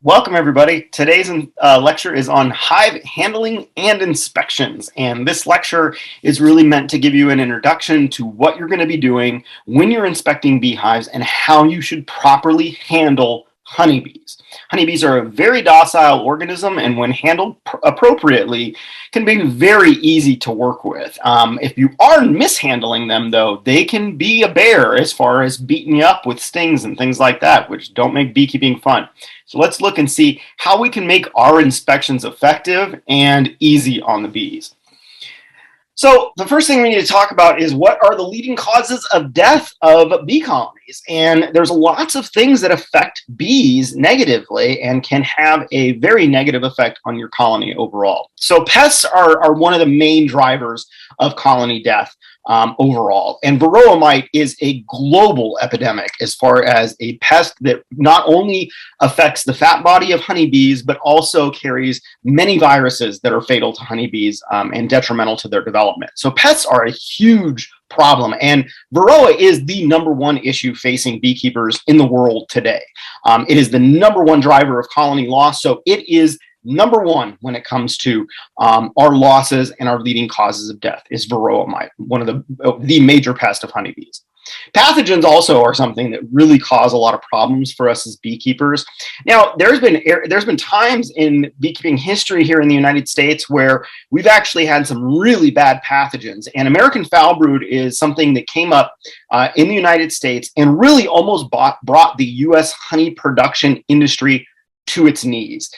Welcome, everybody. Today's lecture is on hive handling and inspections. And this lecture is really meant to give you an introduction to what you're going to be doing when you're inspecting beehives and how you should properly handle honeybees. Honeybees are a very docile organism, and when handled appropriately, can be very easy to work with. If you are mishandling them, though, they can be a bear as far as beating you up with stings and things like that, which don't make beekeeping fun. So let's look and see how we can make our inspections effective and easy on the bees. So the first thing we need to talk about is what are the leading causes of death of bee colonies. And there's lots of things that affect bees negatively and can have a very negative effect on your colony overall. So pests are one of the main drivers of colony death overall. And varroa mite is a global epidemic as far as a pest that not only affects the fat body of honeybees, but also carries many viruses that are fatal to honeybees and detrimental to their development. So pests are a huge problem, and varroa is the #1 issue facing beekeepers in the world today. It is the #1 driver of colony loss, so it is #1 when it comes to our losses and our leading causes of death is varroa mite, one of the major pests of honeybees. Pathogens also are something that really cause a lot of problems for us as beekeepers. Now, there's been times in beekeeping history here in the United States where we've actually had some really bad pathogens, and American foul brood is something that came up in the United States and really almost brought the U.S. honey production industry to its knees.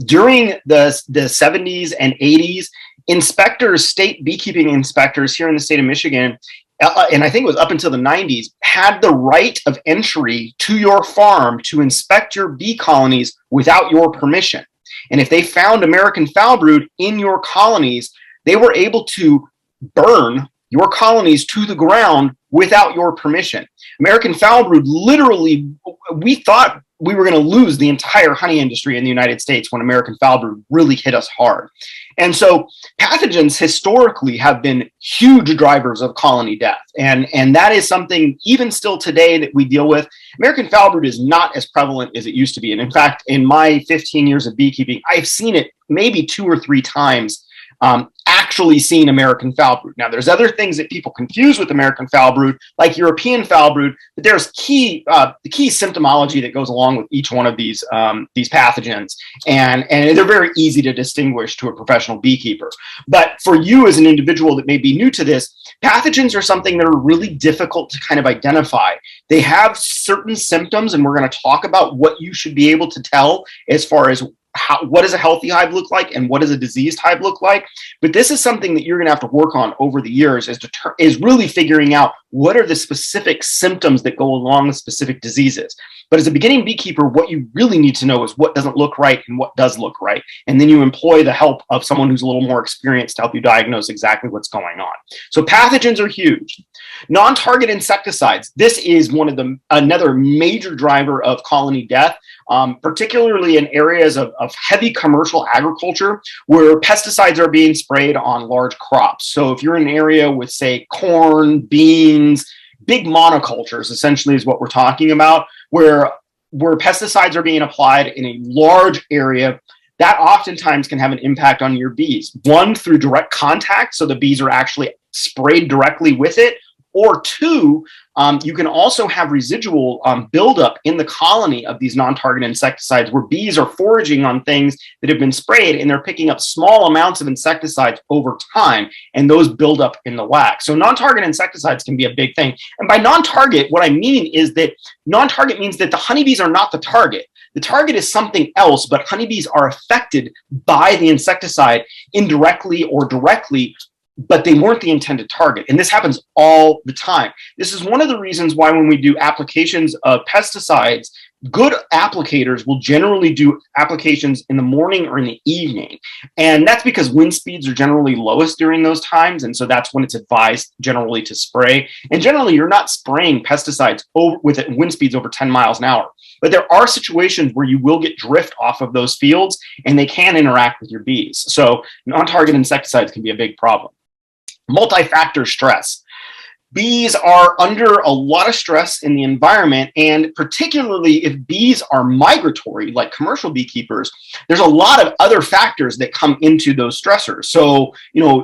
During the 70s and 80s, inspectors, state beekeeping inspectors here in the state of Michigan, and I think it was up until the 90s, had the right of entry to your farm to inspect your bee colonies without your permission. And if they found American foul brood in your colonies, they were able to burn your colonies to the ground without your permission. American foul brood, literally, we thought we were going to lose the entire honey industry in the United States when American foul brood really hit us hard. And so pathogens historically have been huge drivers of colony death. And that is something even still today that we deal with. American foul brood is not as prevalent as it used to be. And in fact, in my 15 years of beekeeping, I've seen it maybe 2 or 3 times actually seen American foul brood. Now, there's other things that people confuse with American foul brood, like European foul brood, but there's the key symptomology that goes along with each one of these pathogens, and they're very easy to distinguish to a professional beekeeper. But for you as an individual that may be new to this, pathogens are something that are really difficult to kind of identify. They have certain symptoms, and we're going to talk about what you should be able to tell as far as what does a healthy hive look like and what does a diseased hive look like. But this is something that you're going to have to work on over the years, is really figuring out what are the specific symptoms that go along with specific diseases. But as a beginning beekeeper, what you really need to know is what doesn't look right and what does look right. And then you employ the help of someone who's a little more experienced to help you diagnose exactly what's going on. So pathogens are huge. Non-target insecticides. This is another major driver of colony death, particularly in areas of heavy commercial agriculture where pesticides are being sprayed on large crops. So if you're in an area with, say, corn, beans, big monocultures essentially is what we're talking about, where pesticides are being applied in a large area, that oftentimes can have an impact on your bees. One, through direct contact, so the bees are actually sprayed directly with it, or 2, you can also have residual buildup in the colony of these non-target insecticides where bees are foraging on things that have been sprayed and they're picking up small amounts of insecticides over time, and those build up in the wax. So non-target insecticides can be a big thing. And by non-target, what I mean is that non-target means that the honeybees are not the target. The target is something else, but honeybees are affected by the insecticide indirectly or directly, but they weren't the intended target. And this happens all the time. This is one of the reasons why when we do applications of pesticides, good applicators will generally do applications in the morning or in the evening. And that's because wind speeds are generally lowest during those times. And so that's when it's advised generally to spray. And generally, you're not spraying pesticides with wind speeds over 10 miles an hour. But there are situations where you will get drift off of those fields and they can interact with your bees. So non-target insecticides can be a big problem. Multi-factor stress. bees are under a lot of stress in the environment, and particularly if bees are migratory, like commercial beekeepers, there's a lot of other factors that come into those stressors. So,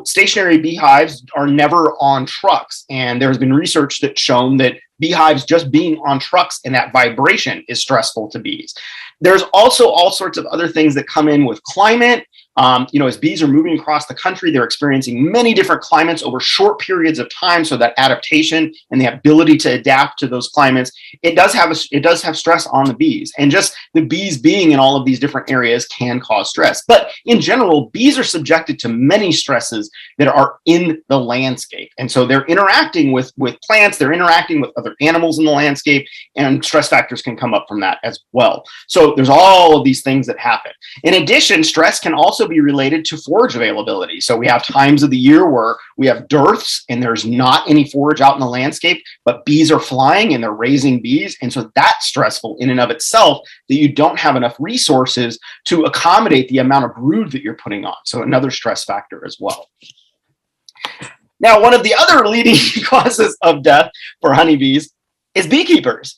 stationary beehives are never on trucks, and there's been research that's shown that beehives just being on trucks and that vibration is stressful to bees. There's also all sorts of other things that come in with climate. As bees are moving across the country, they're experiencing many different climates over short periods of time. So that adaptation and the ability to adapt to those climates, it does have stress on the bees. And just the bees being in all of these different areas can cause stress. But in general, bees are subjected to many stresses that are in the landscape. And so they're interacting with plants, they're interacting with other animals in the landscape, and stress factors can come up from that as well. So there's all of these things that happen. In addition, stress can also be related to forage availability. So we have times of the year where we have dearths and there's not any forage out in the landscape, but bees are flying and they're raising bees. And so that's stressful in and of itself, that you don't have enough resources to accommodate the amount of brood that you're putting on. So another stress factor as well. Now, one of the other leading causes of death for honeybees is beekeepers.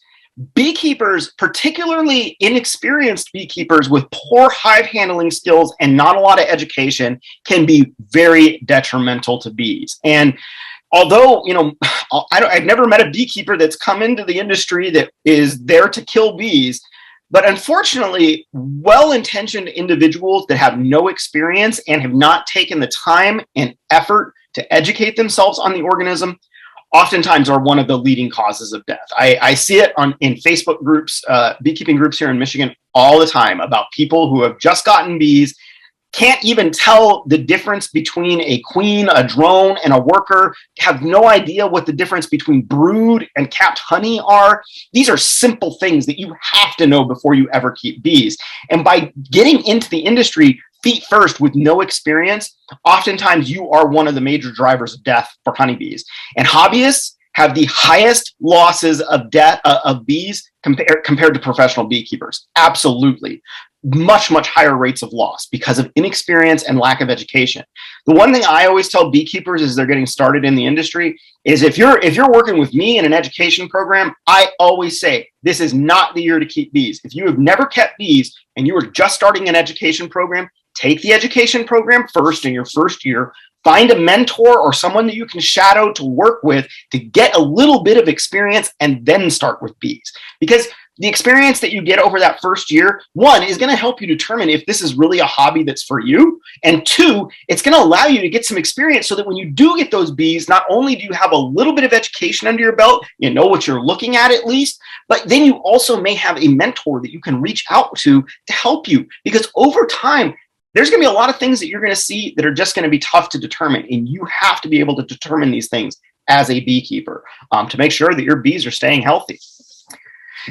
Beekeepers, particularly inexperienced beekeepers with poor hive handling skills and not a lot of education, can be very detrimental to bees. And although, I've never met a beekeeper that's come into the industry that is there to kill bees, but unfortunately, well-intentioned individuals that have no experience and have not taken the time and effort to educate themselves on the organism oftentimes are one of the leading causes of death. I see it in Facebook groups, beekeeping groups here in Michigan all the time, about people who have just gotten bees, can't even tell the difference between a queen, a drone, and a worker, have no idea what the difference between brood and capped honey are. These are simple things that you have to know before you ever keep bees. And by getting into the industry feet first with no experience, oftentimes you are one of the major drivers of death for honeybees. And hobbyists have the highest losses of death of bees compared to professional beekeepers. Absolutely. Much higher rates of loss because of inexperience and lack of education. The one thing I always tell beekeepers as they're getting started in the industry is if you're working with me in an education program, I always say this is not the year to keep bees. If you have never kept bees and you are just starting an education program, take the education program first in your first year. Find a mentor or someone that you can shadow to work with to get a little bit of experience, and then start with bees. Because the experience that you get over that first year, one, is going to help you determine if this is really a hobby that's for you. And two, it's going to allow you to get some experience so that when you do get those bees, not only do you have a little bit of education under your belt, you know what you're looking at least, but then you also may have a mentor that you can reach out to help you. Because over time, there's going to be a lot of things that you're going to see that are just going to be tough to determine. And you have to be able to determine these things as a beekeeper to make sure that your bees are staying healthy.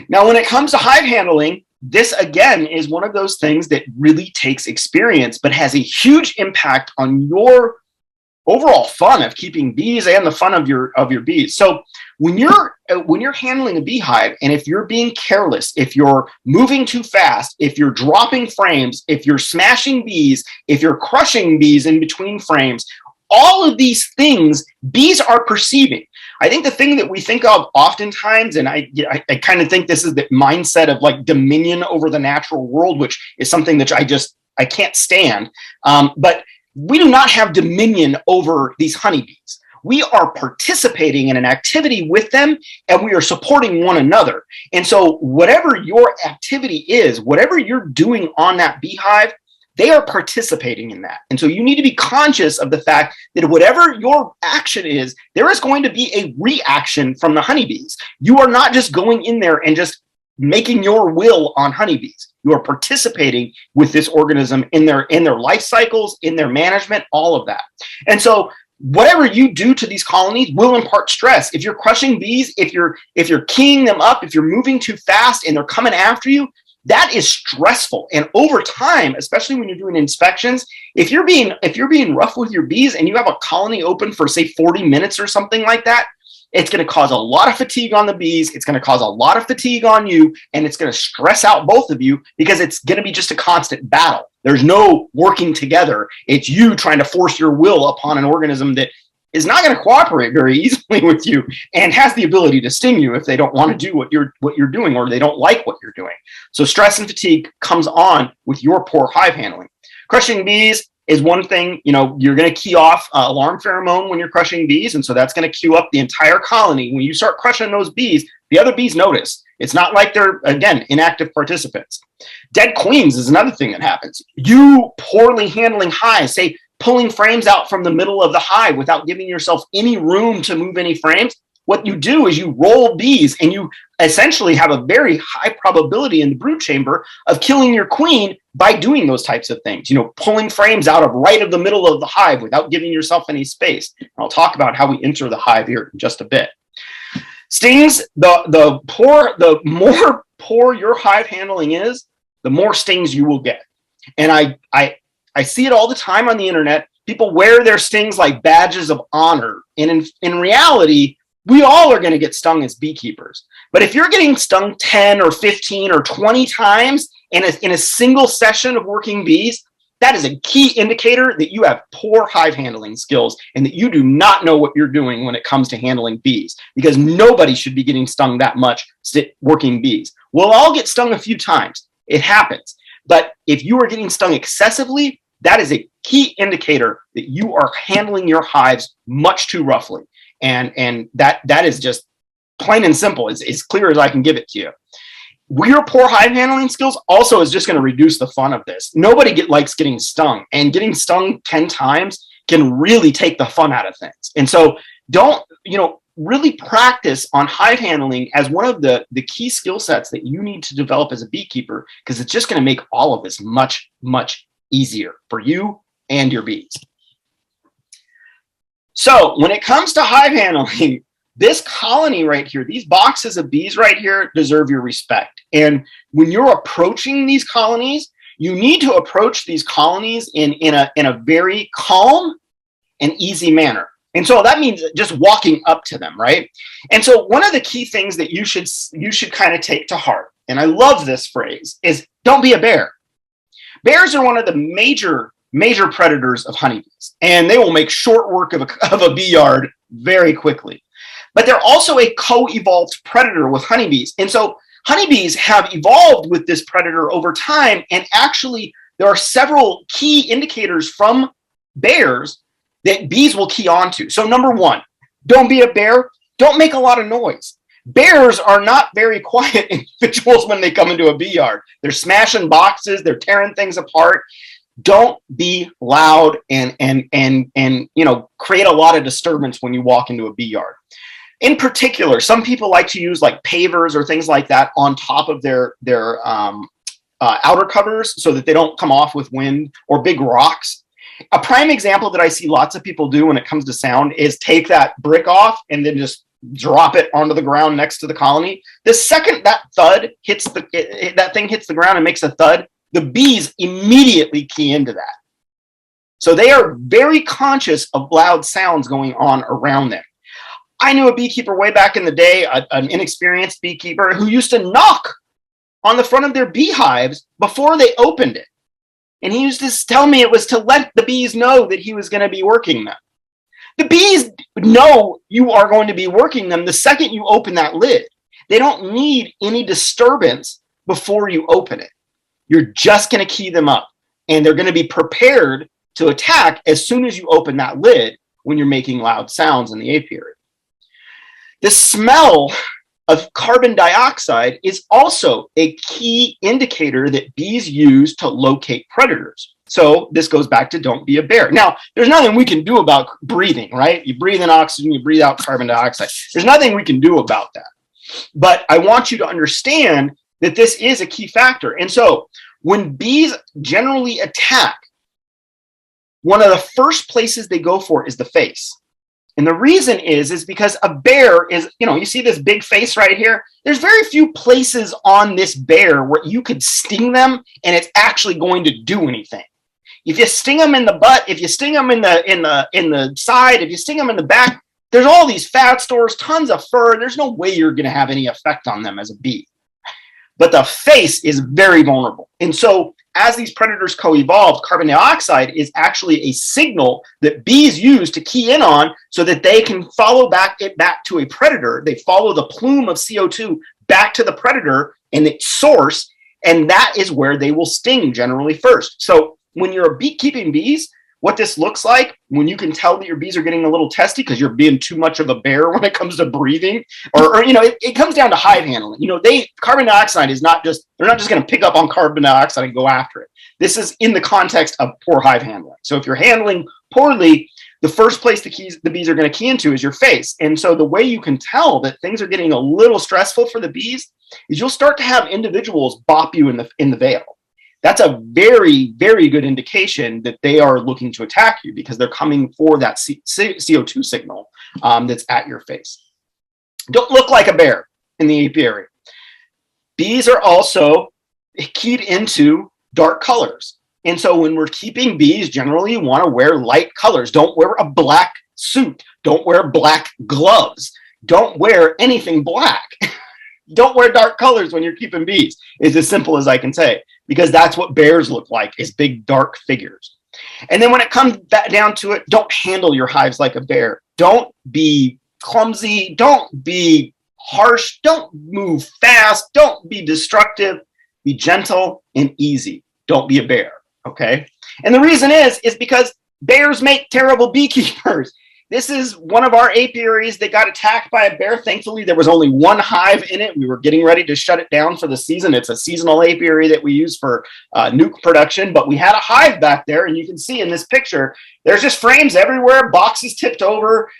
Now, when it comes to hive handling, this again is one of those things that really takes experience, but has a huge impact on your overall fun of keeping bees and the fun of your bees. So when you're handling a beehive, and if you're being careless, if you're moving too fast, if you're dropping frames, if you're smashing bees, if you're crushing bees in between frames, all of these things bees are perceiving. I think the thing that we think of oftentimes, and I kind of think this is the mindset of like dominion over the natural world, which is something that I can't stand. But we do not have dominion over these honeybees. We are participating in an activity with them, and we are supporting one another. And so whatever your activity is, whatever you're doing on that beehive, they are participating in that. And so you need to be conscious of the fact that whatever your action is, there is going to be a reaction from the honeybees. You are not just going in there and just making your will on honeybees. You are participating with this organism in their life cycles, in their management, all of that. And so whatever you do to these colonies will impart stress. If you're crushing bees, if you're keying them up, if you're moving too fast and they're coming after you, that is stressful. And over time, especially when you're doing inspections, if you're being rough with your bees and you have a colony open for say 40 minutes or something like that, it's going to cause a lot of fatigue on the bees. It's going to cause a lot of fatigue on you, and it's going to stress out both of you because it's going to be just a constant battle. There's no working together. It's you trying to force your will upon an organism that is not going to cooperate very easily with you and has the ability to sting you if they don't want to do what you're doing, or they don't like what you're doing. So stress and fatigue comes on with your poor hive handling. Crushing bees is one thing. You're going to key off alarm pheromone when you're crushing bees, and so that's going to cue up the entire colony. When you start crushing those bees, the other bees notice. It's not like they're, again, inactive participants. Dead queens is another thing that happens. You poorly handling hives, say pulling frames out from the middle of the hive without giving yourself any room to move any frames. What you do is you roll bees, and you essentially have a very high probability in the brood chamber of killing your queen by doing those types of things, pulling frames out of right of the middle of the hive without giving yourself any space. And I'll talk about how we enter the hive here in just a bit. Stings, the more poor your hive handling is, the more stings you will get. And I see it all the time on the internet. People wear their stings like badges of honor. And in reality, we all are going to get stung as beekeepers. But if you're getting stung 10 or 15 or 20 times in a single session of working bees, that is a key indicator that you have poor hive handling skills and that you do not know what you're doing when it comes to handling bees, because nobody should be getting stung that much working bees. We'll all get stung a few times. It happens. But if you are getting stung excessively, that is a key indicator that you are handling your hives much too roughly. And that is just plain and simple. It's as clear as I can give it to you. Your poor hive handling skills also is just going to reduce the fun of this. Nobody likes getting stung, and getting stung 10 times can really take the fun out of things. And so don't, really practice on hive handling as one of the key skill sets that you need to develop as a beekeeper, because it's just going to make all of this much, much easier for you and your bees. So when it comes to hive handling, this colony right here, these boxes of bees right here deserve your respect. And when you're approaching these colonies, you need to approach these colonies in a very calm and easy manner. And so that means just walking up to them, right? And so one of the key things that you should kind of take to heart, and I love this phrase, is don't be a bear. Bears are one of the major predators of honeybees, and they will make short work of a bee yard very quickly. But they're also a co-evolved predator with honeybees. And so honeybees have evolved with this predator over time, and actually there are several key indicators from bears that bees will key onto. So number one, don't be a bear. Don't make a lot of noise. Bears are not very quiet individuals when they come into a bee yard. They're smashing boxes, they're tearing things apart. Don't be loud and create a lot of disturbance when you walk into a bee yard. In particular, some people like to use like pavers or things like that on top of their outer covers so that they don't come off with wind, or big rocks. A prime example that I see lots of people do when it comes to sound is take that brick off and then just drop it onto the ground next to the colony. The second that thud hits that thing hits the ground and makes a thud, the bees immediately key into that. So they are very conscious of loud sounds going on around them. I knew a beekeeper way back in the day, an inexperienced beekeeper, who used to knock on the front of their beehives before they opened it. And he used to tell me it was to let the bees know that he was going to be working them. The bees know you are going to be working them the second you open that lid. They don't need any disturbance before you open it. You're just going to key them up, and they're going to be prepared to attack as soon as you open that lid when you're making loud sounds in the apiary. The smell of carbon dioxide is also a key indicator that bees use to locate predators. So this goes back to don't be a bear. Now, there's nothing we can do about breathing, right? You breathe in oxygen, you breathe out carbon dioxide. There's nothing we can do about that. But I want you to understand that this is a key factor. And so when bees generally attack, one of the first places they go for is the face. And the reason is because a bear is, you see this big face right here? There's very few places on this bear where you could sting them and it's actually going to do anything. If you sting them in the butt, if you sting them in the side, if you sting them in the back, there's all these fat stores, tons of fur. There's no way you're going to have any effect on them as a bee. but the face is very vulnerable. And so as these predators co-evolve, carbon dioxide is actually a signal that bees use to key in on so that they can follow it back to a predator. They follow the plume of CO2 back to the predator and its source, and that is where they will sting generally first. So when you're beekeeping bees, what this looks like when you can tell that your bees are getting a little testy because you're being too much of a bear when it comes to breathing, or it comes down to hive handling. Carbon dioxide is not just, they're not just going to pick up on carbon dioxide and go after it. This is in the context of poor hive handling. So if you're handling poorly, the first place the bees are going to key into is your face. And so the way you can tell that things are getting a little stressful for the bees is you'll start to have individuals bop you in the veil. That's a very, very good indication that they are looking to attack you because they're coming for that CO2 signal that's at your face. Don't look like a bear in the apiary. Bees are also keyed into dark colors. And so when we're keeping bees, generally you want to wear light colors. Don't wear a black suit. Don't wear black gloves. Don't wear anything black. Don't wear dark colors when you're keeping bees. It's as simple as I can say, because that's what bears look like, is big dark figures. And then when it comes down to it, don't handle your hives like a bear. Don't be clumsy. Don't be harsh. Don't move fast. Don't be destructive. Be gentle and easy. Don't be a bear, okay? And the reason is because bears make terrible beekeepers. This is one of our apiaries that got attacked by a bear. Thankfully, there was only one hive in it. We were getting ready to shut it down for the season. It's a seasonal apiary that we use for nuke production, but we had a hive back there, and you can see in this picture, there's just frames everywhere, boxes tipped over.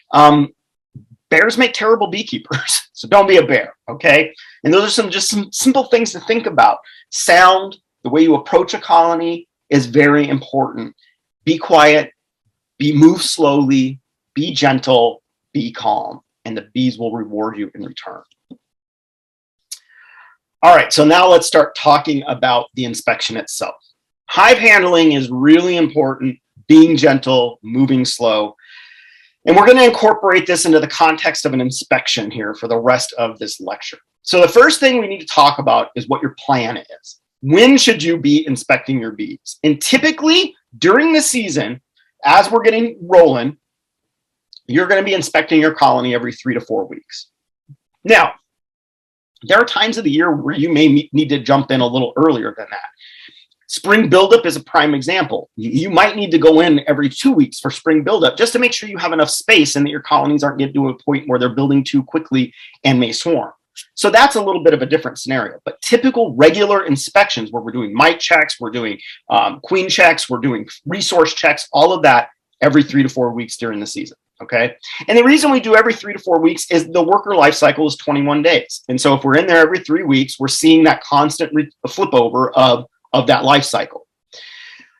Bears make terrible beekeepers, so don't be a bear, okay? And those are some simple things to think about. Sound, the way you approach a colony is very important. Be quiet, move slowly, be gentle, be calm, and the bees will reward you in return. All right, so now let's start talking about the inspection itself. Hive handling is really important, being gentle, moving slow. And we're going to incorporate this into the context of an inspection here for the rest of this lecture. So the first thing we need to talk about is what your plan is. When should you be inspecting your bees? And typically during the season, as we're getting rolling, you're going to be inspecting your colony every 3 to 4 weeks. Now, there are times of the year where you may need to jump in a little earlier than that. Spring buildup is a prime example. You might need to go in every 2 weeks for spring buildup just to make sure you have enough space and that your colonies aren't getting to a point where they're building too quickly and may swarm. So that's a little bit of a different scenario. But typical regular inspections where we're doing mite checks, we're doing queen checks, we're doing resource checks, all of that every 3 to 4 weeks during the season. Okay. And the reason we do every 3 to 4 weeks is the worker life cycle is 21 days. And so if we're in there every 3 weeks, we're seeing that constant flip over of that life cycle.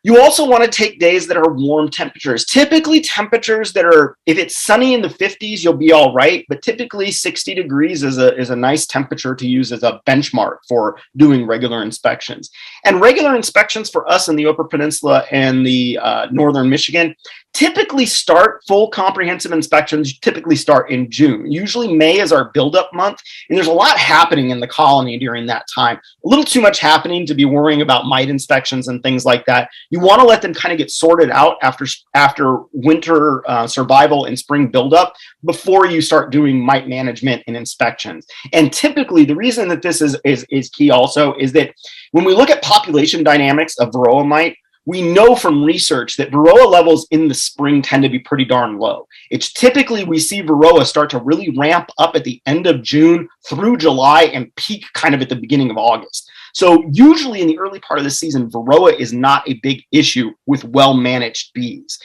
You also want to take days that are warm temperatures. Typically temperatures that are, if it's sunny in the 50s, you'll be all right. But typically 60 degrees is a nice temperature to use as a benchmark for doing regular inspections. And regular inspections for us in the Upper Peninsula and the Northern Michigan typically start, full comprehensive inspections typically start in June. Usually May is our buildup month, and there's a lot happening in the colony during that time. A little too much happening to be worrying about mite inspections and things like that. You want to let them kind of get sorted out after winter survival and spring buildup before you start doing mite management and inspections. And typically the reason that this is key also is that when we look at population dynamics of varroa mite, we know from research that varroa levels in the spring tend to be pretty darn low. It's typically we see varroa start to really ramp up at the end of June through July and peak kind of at the beginning of August. So usually in the early part of the season, varroa is not a big issue with well-managed bees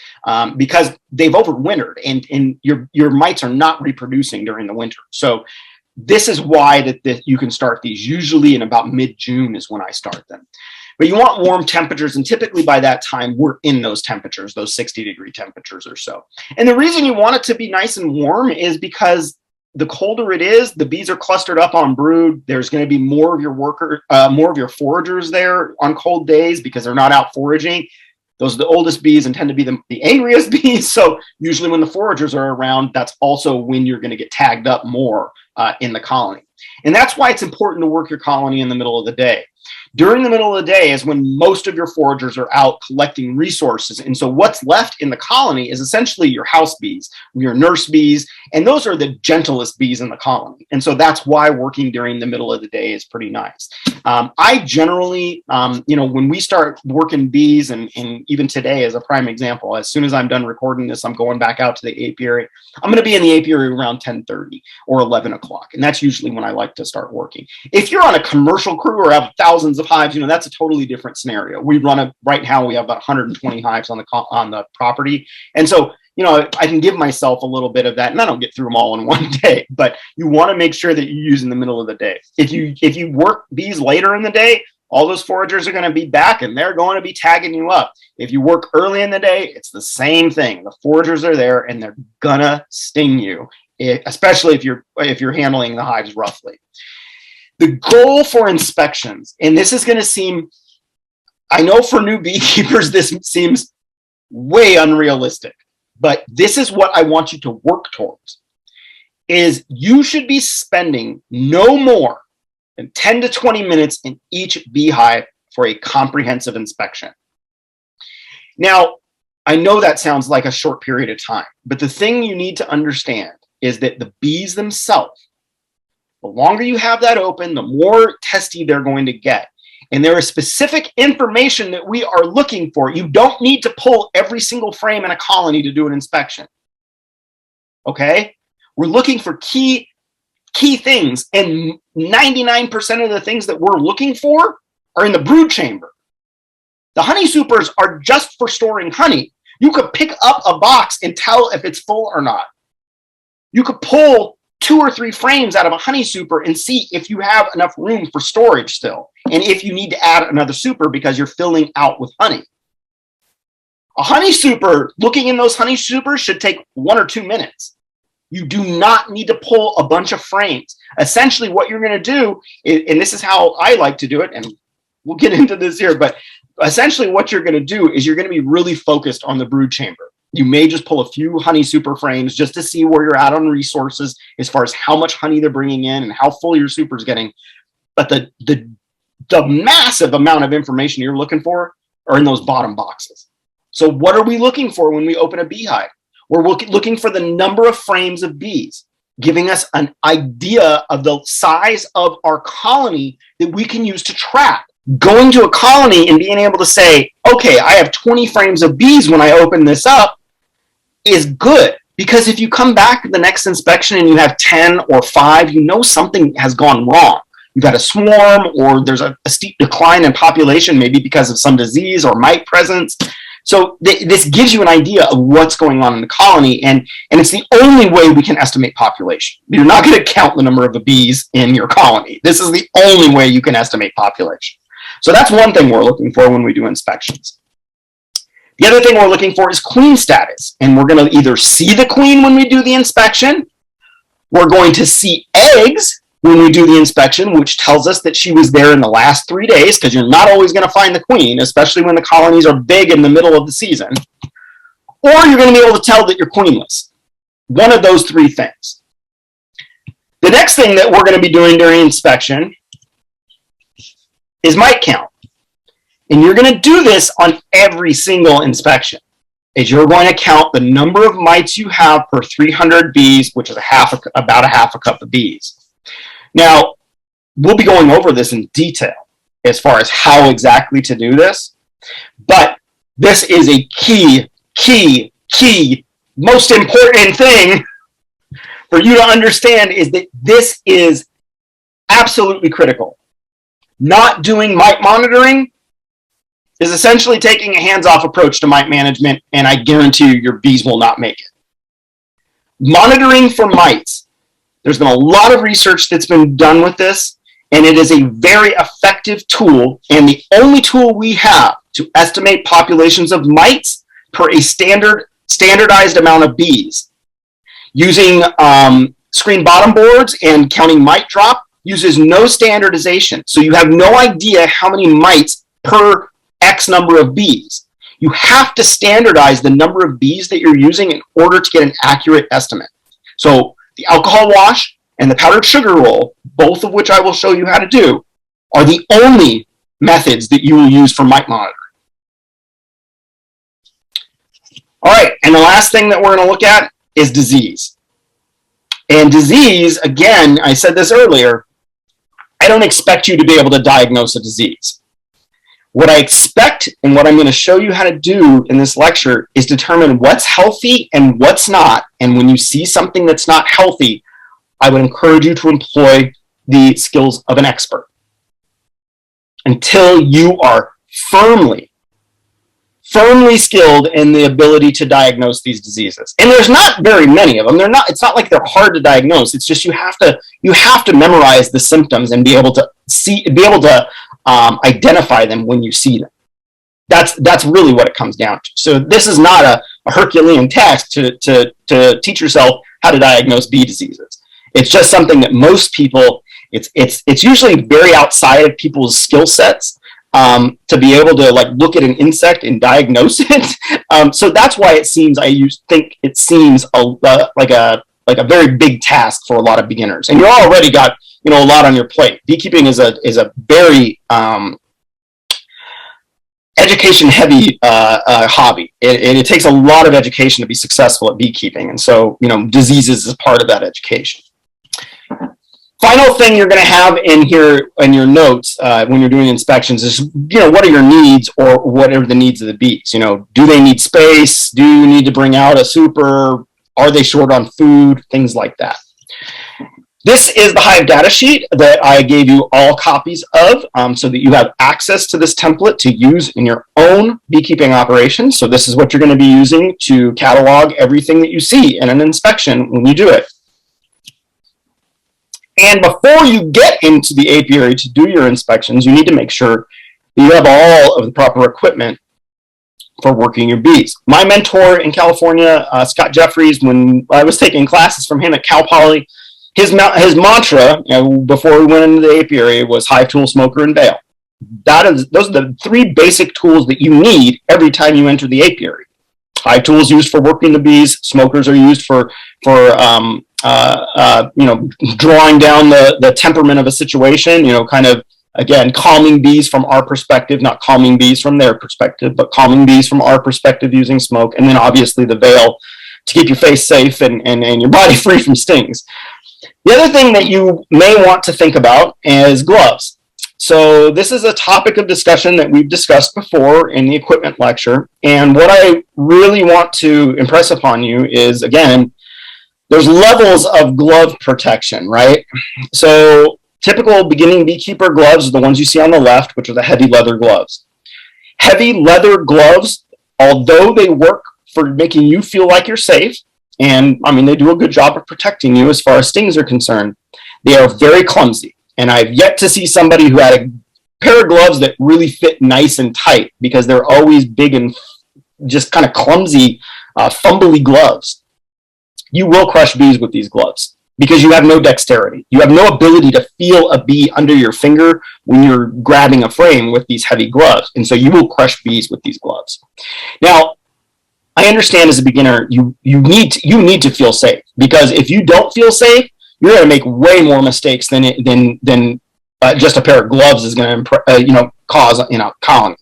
because they've overwintered and your mites are not reproducing during the winter. So this is why that you can start these usually in about mid-June is when I start them. But you want warm temperatures, and typically by that time, we're in those temperatures, those 60-degree temperatures or so. And the reason you want it to be nice and warm is because the colder it is, the bees are clustered up on brood. There's going to be more of your foragers there on cold days because they're not out foraging. Those are the oldest bees and tend to be the angriest bees. So usually when the foragers are around, that's also when you're going to get tagged up more in the colony. And that's why it's important to work your colony in the middle of the day. During the middle of the day is when most of your foragers are out collecting resources. And so what's left in the colony is essentially your house bees, your nurse bees, and those are the gentlest bees in the colony. And so that's why working during the middle of the day is pretty nice. I generally, when we start working bees, and even today as a prime example, as soon as I'm done recording this, I'm going back out to the apiary. I'm going to be in the apiary around 10:30 or 11 o'clock. And that's usually when I like to start working. If you're on a commercial crew or have thousands of hives, that's a totally different scenario. We run right now, we have about 120 hives on the property. And so, I can give myself a little bit of that, and I don't get through them all in one day, but you want to make sure that you use in the middle of the day. If you work bees later in the day, all those foragers are going to be back and they're going to be tagging you up. If you work early in the day, it's the same thing. The foragers are there and they're gonna sting you, especially if you're handling the hives roughly. The goal for inspections, and this is going to seem, I know for new beekeepers, this seems way unrealistic, but this is what I want you to work towards, is you should be spending no more than 10 to 20 minutes in each beehive for a comprehensive inspection. Now, I know that sounds like a short period of time, but the thing you need to understand is that the bees themselves, the longer you have that open, the more testy they're going to get. And there is specific information that we are looking for. You don't need to pull every single frame in a colony to do an inspection. Okay? We're looking for key things, and 99% of the things that we're looking for are in the brood chamber. The honey supers are just for storing honey. You could pick up a box and tell if it's full or not. You could pull 2 or 3 frames out of a honey super and see if you have enough room for storage still, and if you need to add another super because you're filling out with honey. A honey super, looking in those honey supers, should take 1 or 2 minutes. You do not need to pull a bunch of frames. Essentially what you're going to do, and this is how I like to do it, and we'll get into this here, but essentially what you're going to do is you're going to be really focused on the brood chamber. You may just pull a few honey super frames just to see where you're at on resources as far as how much honey they're bringing in and how full your super's getting. But the massive amount of information you're looking for are in those bottom boxes. So what are we looking for when we open a beehive? We're looking for the number of frames of bees, giving us an idea of the size of our colony that we can use to track. Going to a colony and being able to say, okay, I have 20 frames of bees when I open this up, is good, because if you come back to the next inspection and you have 10 or 5, something has gone wrong. You've got a swarm, or there's a steep decline in population, maybe because of some disease or mite presence. So this gives you an idea of what's going on in the colony, and it's the only way we can estimate population. You're not going to count the number of the bees in your colony. This is the only way you can estimate population. So that's one thing we're looking for when we do inspections. The other thing we're looking for is queen status, and we're going to either see the queen when we do the inspection, we're going to see eggs when we do the inspection, which tells us that she was there in the last 3 days, because you're not always going to find the queen, especially when the colonies are big in the middle of the season, or you're going to be able to tell that you're queenless. One of those 3 things. The next thing that we're going to be doing during inspection is mite count. And you're going to do this on every single inspection, is you're going to count the number of mites you have per 300 bees, which is about a half a cup of bees. Now, we'll be going over this in detail as far as how exactly to do this, but this is a key, most important thing for you to understand, is that this is absolutely critical. Not doing mite monitoring is essentially taking a hands-off approach to mite management, and I guarantee you your bees will not make it. Monitoring for mites. There's been a lot of research that's been done with this, and it is a very effective tool, and the only tool we have to estimate populations of mites per a standardized amount of bees. Using screen bottom boards and counting mite drop uses no standardization, so you have no idea how many mites per X number of bees. You have to standardize the number of bees that you're using in order to get an accurate estimate. So the alcohol wash and the powdered sugar roll, both of which I will show you how to do, are the only methods that you will use for mite monitoring. All right, and the last thing that we're going to look at is disease. And disease, again, I said this earlier, I don't expect you to be able to diagnose a disease. What I expect and what I'm going to show you how to do in this lecture is determine what's healthy and what's not. And when you see something that's not healthy, I would encourage you to employ the skills of an expert until you are firmly skilled in the ability to diagnose these diseases. And there's not very many of them. It's not like they're hard to diagnose. It's just you have to memorize the symptoms and be able to identify them when you see them. That's really what it comes down to. So this is not a Herculean task to teach yourself how to diagnose bee diseases. It's just something that most people, it's usually very outside of people's skill sets. To be able to look at an insect and diagnose it. So that's why it seems, think it seems like a very big task for a lot of beginners. And you already got a lot on your plate. Beekeeping is a very education heavy hobby. It takes a lot of education to be successful at beekeeping, and so diseases is part of that education. Final thing you're going to have in here in your notes when you're doing inspections is, what are your needs, or what are the needs of the bees? Do they need space? Do you need to bring out a super? Are they short on food? Things like that. This is the Hive data sheet that I gave you all copies of so that you have access to this template to use in your own beekeeping operation. So this is what you're going to be using to catalog everything that you see in an inspection when you do it. And before you get into the apiary to do your inspections, you need to make sure that you have all of the proper equipment for working your bees. My mentor in California, Scott Jeffries, when I was taking classes from him at Cal Poly, his mantra, before we went into the apiary, was hive tool, smoker, and veil. Those are the three basic tools that you need every time you enter the apiary. Hive tools used for working the bees. Smokers are used for drawing down the temperament of a situation, kind of, again, calming bees from our perspective, not calming bees from their perspective, but calming bees from our perspective using smoke. And then obviously the veil to keep your face safe and your body free from stings. The other thing that you may want to think about is gloves. So this is a topic of discussion that we've discussed before in the equipment lecture. And what I really want to impress upon you is, again, there's levels of glove protection, right? So typical beginning beekeeper gloves are the ones you see on the left, which are the heavy leather gloves. Heavy leather gloves, although they work for making you feel like you're safe, and they do a good job of protecting you as far as stings are concerned, they are very clumsy. And I've yet to see somebody who had a pair of gloves that really fit nice and tight, because they're always big and just kind of clumsy, fumbly gloves. You will crush bees with these gloves because you have no dexterity. You have no ability to feel a bee under your finger when you're grabbing a frame with these heavy gloves. And so you will crush bees with these gloves. Now, I understand as a beginner, you need to feel safe, because if you don't feel safe, you're going to make way more mistakes than just a pair of gloves is going to cause a colony.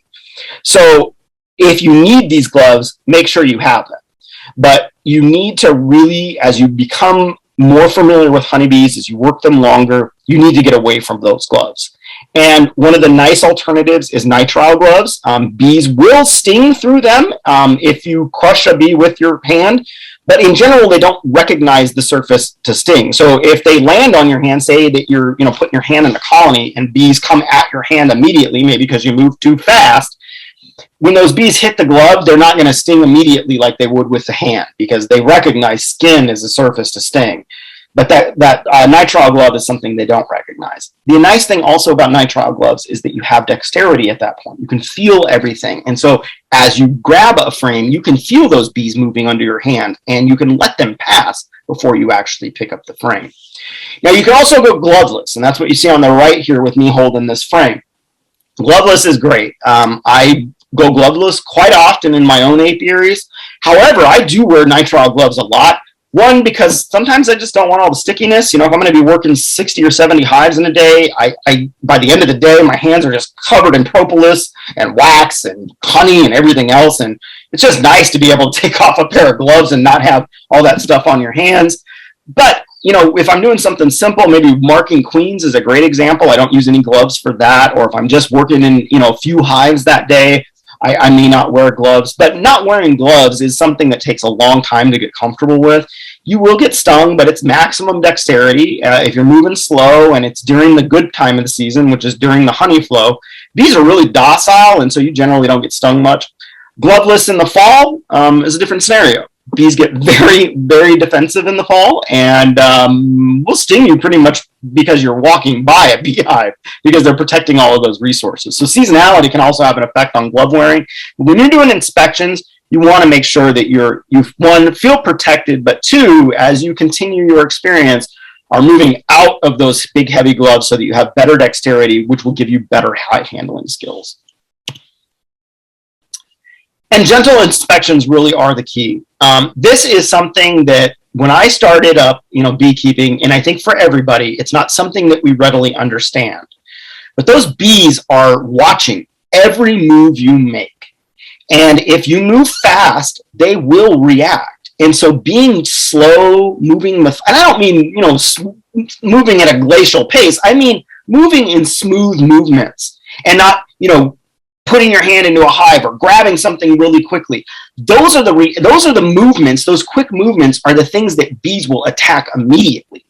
So if you need these gloves, make sure you have them. But you need to really, as you become more familiar with honeybees, as you work them longer, you need to get away from those gloves. And one of the nice alternatives is nitrile gloves. Bees will sting through them if you crush a bee with your hand, but in general, they don't recognize the surface to sting. So if they land on your hand, say that you're putting your hand in a colony and bees come at your hand immediately, maybe because you move too fast, when those bees hit the glove, they're not going to sting immediately like they would with the hand, because they recognize skin as a surface to sting. But that nitrile glove is something they don't recognize. The nice thing also about nitrile gloves is that you have dexterity at that point. You can feel everything. And so as you grab a frame, you can feel those bees moving under your hand, and you can let them pass before you actually pick up the frame. Now, you can also go gloveless, and that's what you see on the right here with me holding this frame. Gloveless is great. I go gloveless quite often in my own apiaries. However, I do wear nitrile gloves a lot One, because sometimes I just don't want all the stickiness. You know, if I'm going to be working 60 or 70 hives in a day, I by the end of the day, my hands are just covered in propolis and wax and honey and everything else. And it's just nice to be able to take off a pair of gloves and not have all that stuff on your hands. But, you know, if I'm doing something simple, maybe marking queens is a great example. I don't use any gloves for that. Or if I'm just working in, you know, a few hives that day, I may not wear gloves. But not wearing gloves is something that takes a long time to get comfortable with. You will get stung, but it's maximum dexterity. If you're moving slow and it's during the good time of the season, which is during the honey flow, bees are really docile, and so you generally don't get stung much. Gloveless in the fall is a different scenario. Bees get very, very defensive in the fall, and will sting you pretty much because you're walking by a beehive, because they're protecting all of those resources. So seasonality can also have an effect on glove wearing. When you're doing inspections, you want to make sure that you, one, feel protected, but two, as you continue your experience, are moving out of those big, heavy gloves so that you have better dexterity, which will give you better hive handling skills. And gentle inspections really are the key. This is something that when I started up, you know, beekeeping, and I think for everybody, it's not something that we readily understand. But those bees are watching every move you make. And if you move fast, they will react. And so being slow, moving with, and I don't mean, you know, moving at a glacial pace. I mean moving in smooth movements and not, you know, putting your hand into a hive or grabbing something really quickly. Those are the movements, those quick movements are the things that bees will attack immediately.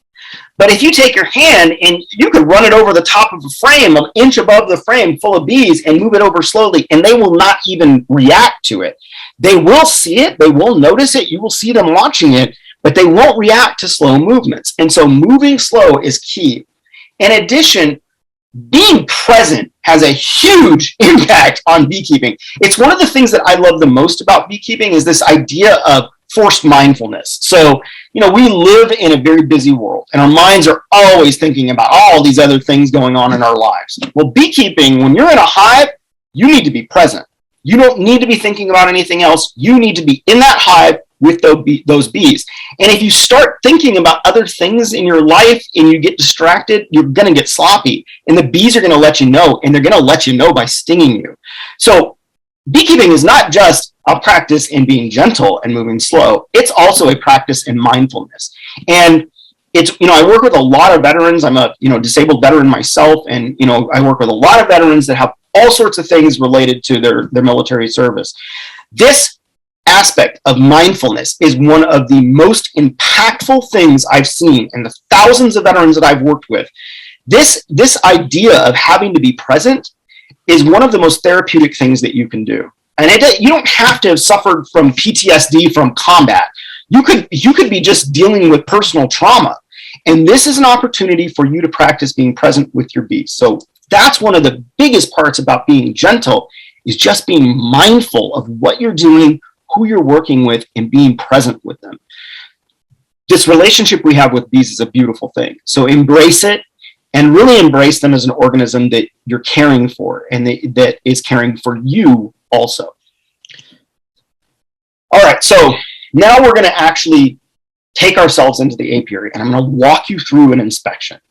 But if you take your hand and you could run it over the top of a frame, an inch above the frame full of bees, and move it over slowly, and they will not even react to it. They will see it, they will notice it, you will see them watching it, but they won't react to slow movements. And so moving slow is key. In addition, being present has a huge impact on beekeeping. It's one of the things that I love the most about beekeeping is this idea of forced mindfulness. So, you know, we live in a very busy world and our minds are always thinking about all these other things going on in our lives. Well, beekeeping, when you're in a hive, you need to be present. You don't need to be thinking about anything else. You need to be in that hive with those bees. And if you start thinking about other things in your life and you get distracted, you're going to get sloppy. And the bees are going to let you know, and they're going to let you know by stinging you. So beekeeping is not just a practice in being gentle and moving slow. It's also a practice in mindfulness. And it's, you know, I work with a lot of veterans. I'm a, you know, disabled veteran myself. And, you know, I work with a lot of veterans that have all sorts of things related to their military service. This aspect of mindfulness is one of the most impactful things I've seen in the thousands of veterans that I've worked with. This idea of having to be present is one of the most therapeutic things that you can do. And you don't have to have suffered from PTSD from combat. You could be just dealing with personal trauma. And this is an opportunity for you to practice being present with your bees. So that's one of the biggest parts about being gentle, is just being mindful of what you're doing, who you're working with, and being present with them. This relationship we have with bees is a beautiful thing. So embrace it, and really embrace them as an organism that you're caring for and that is caring for you also. All right, so now we're going to actually take ourselves into the apiary, and I'm going to walk you through an inspection.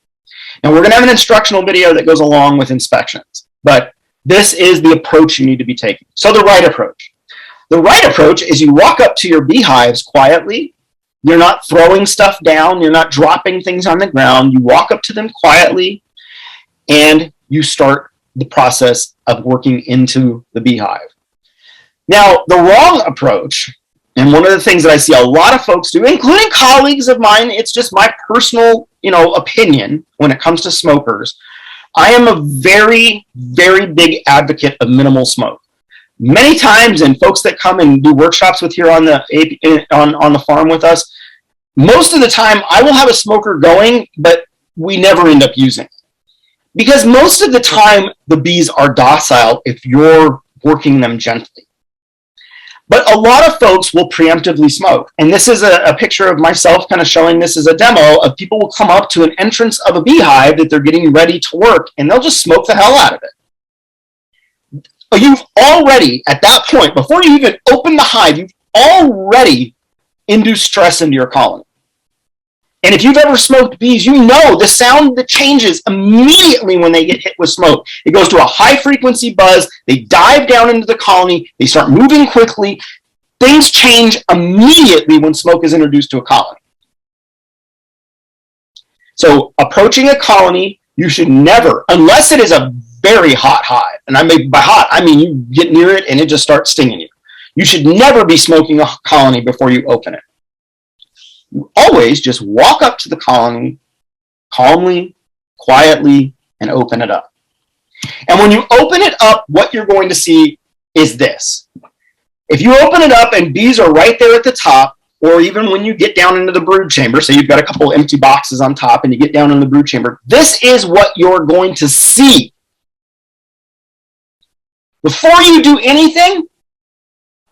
Now, we're going to have an instructional video that goes along with inspections, but this is the approach you need to be taking. So the right approach. The right approach is you walk up to your beehives quietly. You're not throwing stuff down. You're not dropping things on the ground. You walk up to them quietly, and you start the process of working into the beehive. Now, the wrong approach, and one of the things that I see a lot of folks do, including colleagues of mine, it's just my personal, you know, opinion when it comes to smokers. I am a very, very big advocate of minimal smoke. Many times, and folks that come and do workshops with here on the farm with us, most of the time I will have a smoker going, but we never end up using it. Because most of the time the bees are docile if you're working them gently. But a lot of folks will preemptively smoke. And this is a picture of myself kind of showing this as a demo of people will come up to an entrance of a beehive that they're getting ready to work, and they'll just smoke the hell out of it. You've already, at that point, before you even open the hive, you've already induce stress into your colony. And if you've ever smoked bees, you know the sound that changes immediately when they get hit with smoke. It goes to a high frequency buzz. They dive down into the colony. They start moving quickly. Things change immediately when smoke is introduced to a colony. So approaching a colony, you should never, unless it is a very hot hive, and by hot, I mean you get near it and it just starts stinging you. You should never be smoking a colony before you open it. You always just walk up to the colony calmly, quietly, and open it up. And when you open it up, what you're going to see is this. If you open it up and bees are right there at the top, or even when you get down into the brood chamber, so you've got a couple empty boxes on top and you get down in the brood chamber, this is what you're going to see. Before you do anything,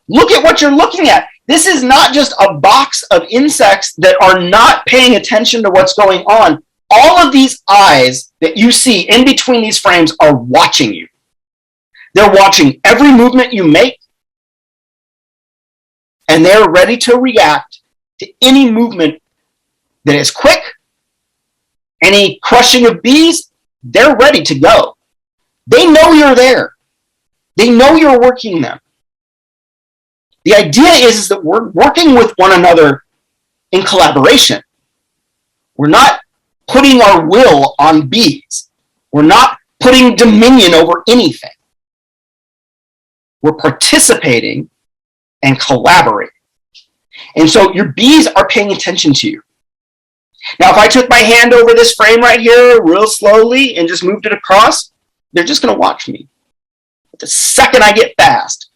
look at what you're looking at. This is not just a box of insects that are not paying attention to what's going on. All of these eyes that you see in between these frames are watching you. They're watching every movement you make, and they're ready to react to any movement that is quick, any crushing of bees. They're ready to go. They know you're there. They know you're working them. The idea is that we're working with one another in collaboration. We're not putting our will on bees. We're not putting dominion over anything. We're participating and collaborating. And so your bees are paying attention to you. Now, if I took my hand over this frame right here real slowly and just moved it across, they're just going to watch me. But the second I get fast,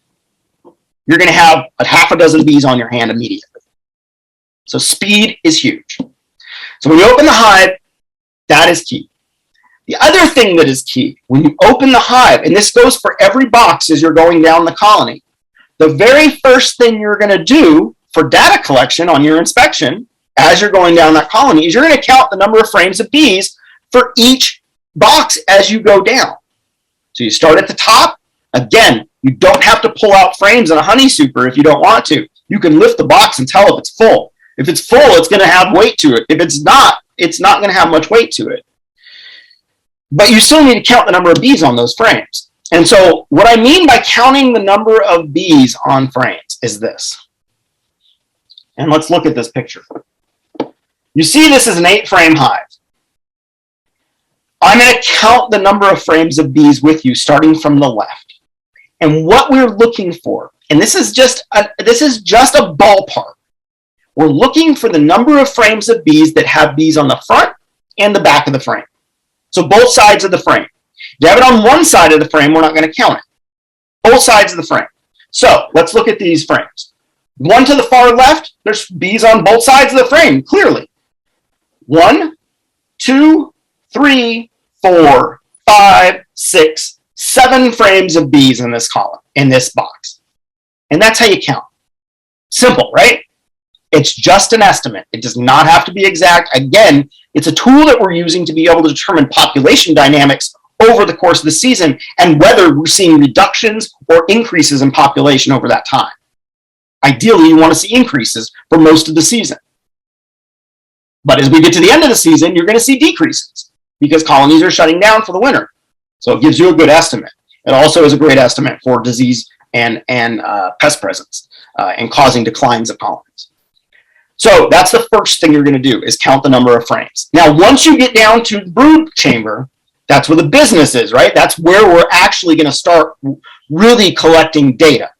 you're going to have a half a dozen bees on your hand immediately. So speed is huge. So when you open the hive, that is key. The other thing that is key, when you open the hive, and this goes for every box as you're going down the colony, the very first thing you're going to do for data collection on your inspection as you're going down that colony is you're going to count the number of frames of bees for each box as you go down. So you start at the top. Again, you don't have to pull out frames in a honey super if you don't want to. You can lift the box and tell if it's full. If it's full, it's going to have weight to it. If it's not going to have much weight to it. But you still need to count the number of bees on those frames. And so what I mean by counting the number of bees on frames is this. And let's look at this picture. You see this is an 8-frame hive. I'm going to count the number of frames of bees with you starting from the left. And what we're looking for, and this is just a ballpark. We're looking for the number of frames of bees that have bees on the front and the back of the frame. So both sides of the frame. If you have it on one side of the frame, we're not going to count it. Both sides of the frame. So let's look at these frames. One to the far left, there's bees on both sides of the frame, clearly. 1, 2, 3, 4, 5, 6, 7 frames of bees in this column, in this box. And that's how you count. Simple, right? It's just an estimate. It does not have to be exact. Again, it's a tool that we're using to be able to determine population dynamics over the course of the season and whether we're seeing reductions or increases in population over that time. Ideally, you want to see increases for most of the season. But as we get to the end of the season, you're going to see decreases because colonies are shutting down for the winter. So it gives you a good estimate. It also is a great estimate for disease and pest presence and causing declines of colonies. So that's the first thing you're going to do is count the number of frames. Now, once you get down to the brood chamber, that's where the business is, right? That's where we're actually going to start really collecting data.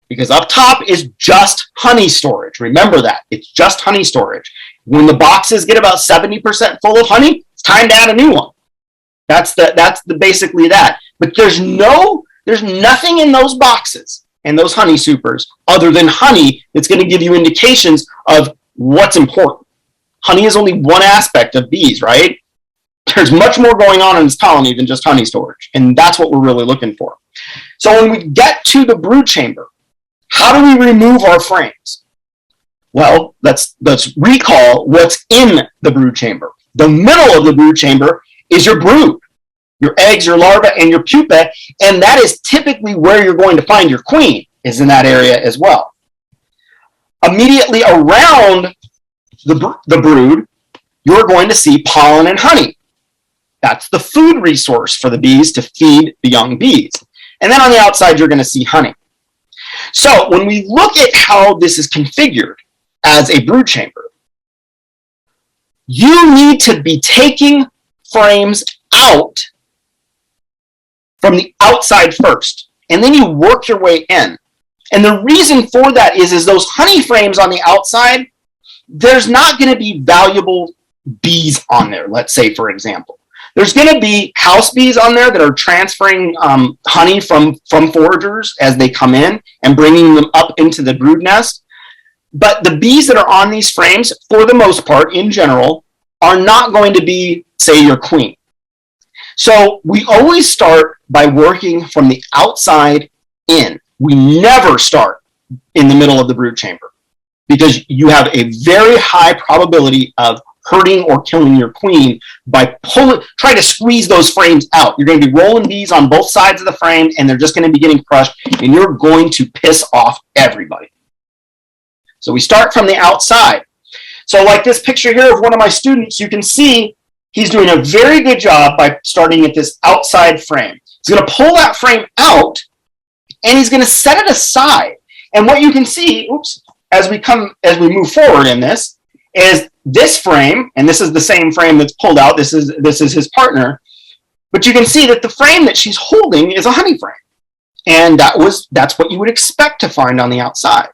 Because up top is just honey storage. Remember that. It's just honey storage. When the boxes get about 70% full of honey, it's time to add a new one. That's basically that. But there's nothing in those boxes and those honey supers other than honey that's going to give you indications of what's important. Honey is only one aspect of bees, right? There's much more going on in this colony than just honey storage, and that's what we're really looking for. So when we get to the brood chamber, how do we remove our frames? Well, let's recall what's in the brood chamber. The middle of the brood chamber is your brood, your eggs, your larvae, and your pupa, and that is typically where you're going to find your queen, is in that area as well. Immediately around the brood, you're going to see pollen and honey. That's the food resource for the bees to feed the young bees. And then on the outside, you're going to see honey. So when we look at how this is configured as a brood chamber, you need to be taking frames out from the outside first, and then you work your way in. And the reason for that is those honey frames on the outside, there's not going to be valuable bees on there, let's say, for example. There's going to be house bees on there that are transferring honey from foragers as they come in and bringing them up into the brood nest. But the bees that are on these frames, for the most part, in general, are not going to be, say, your queen. So we always start by working from the outside in. We never start in the middle of the brood chamber because you have a very high probability of hurting or killing your queen by trying to squeeze those frames out. You're going to be rolling bees on both sides of the frame, and they're just going to be getting crushed, and you're going to piss off everybody. So we start from the outside. So like this picture here of one of my students, you can see he's doing a very good job by starting at this outside frame. He's going to pull that frame out, and he's going to set it aside. And what you can see, as we move forward in this, is this frame, and this is the same frame that's pulled out. This is his partner, but you can see that the frame that she's holding is a honey frame, and that's what you would expect to find on the outside.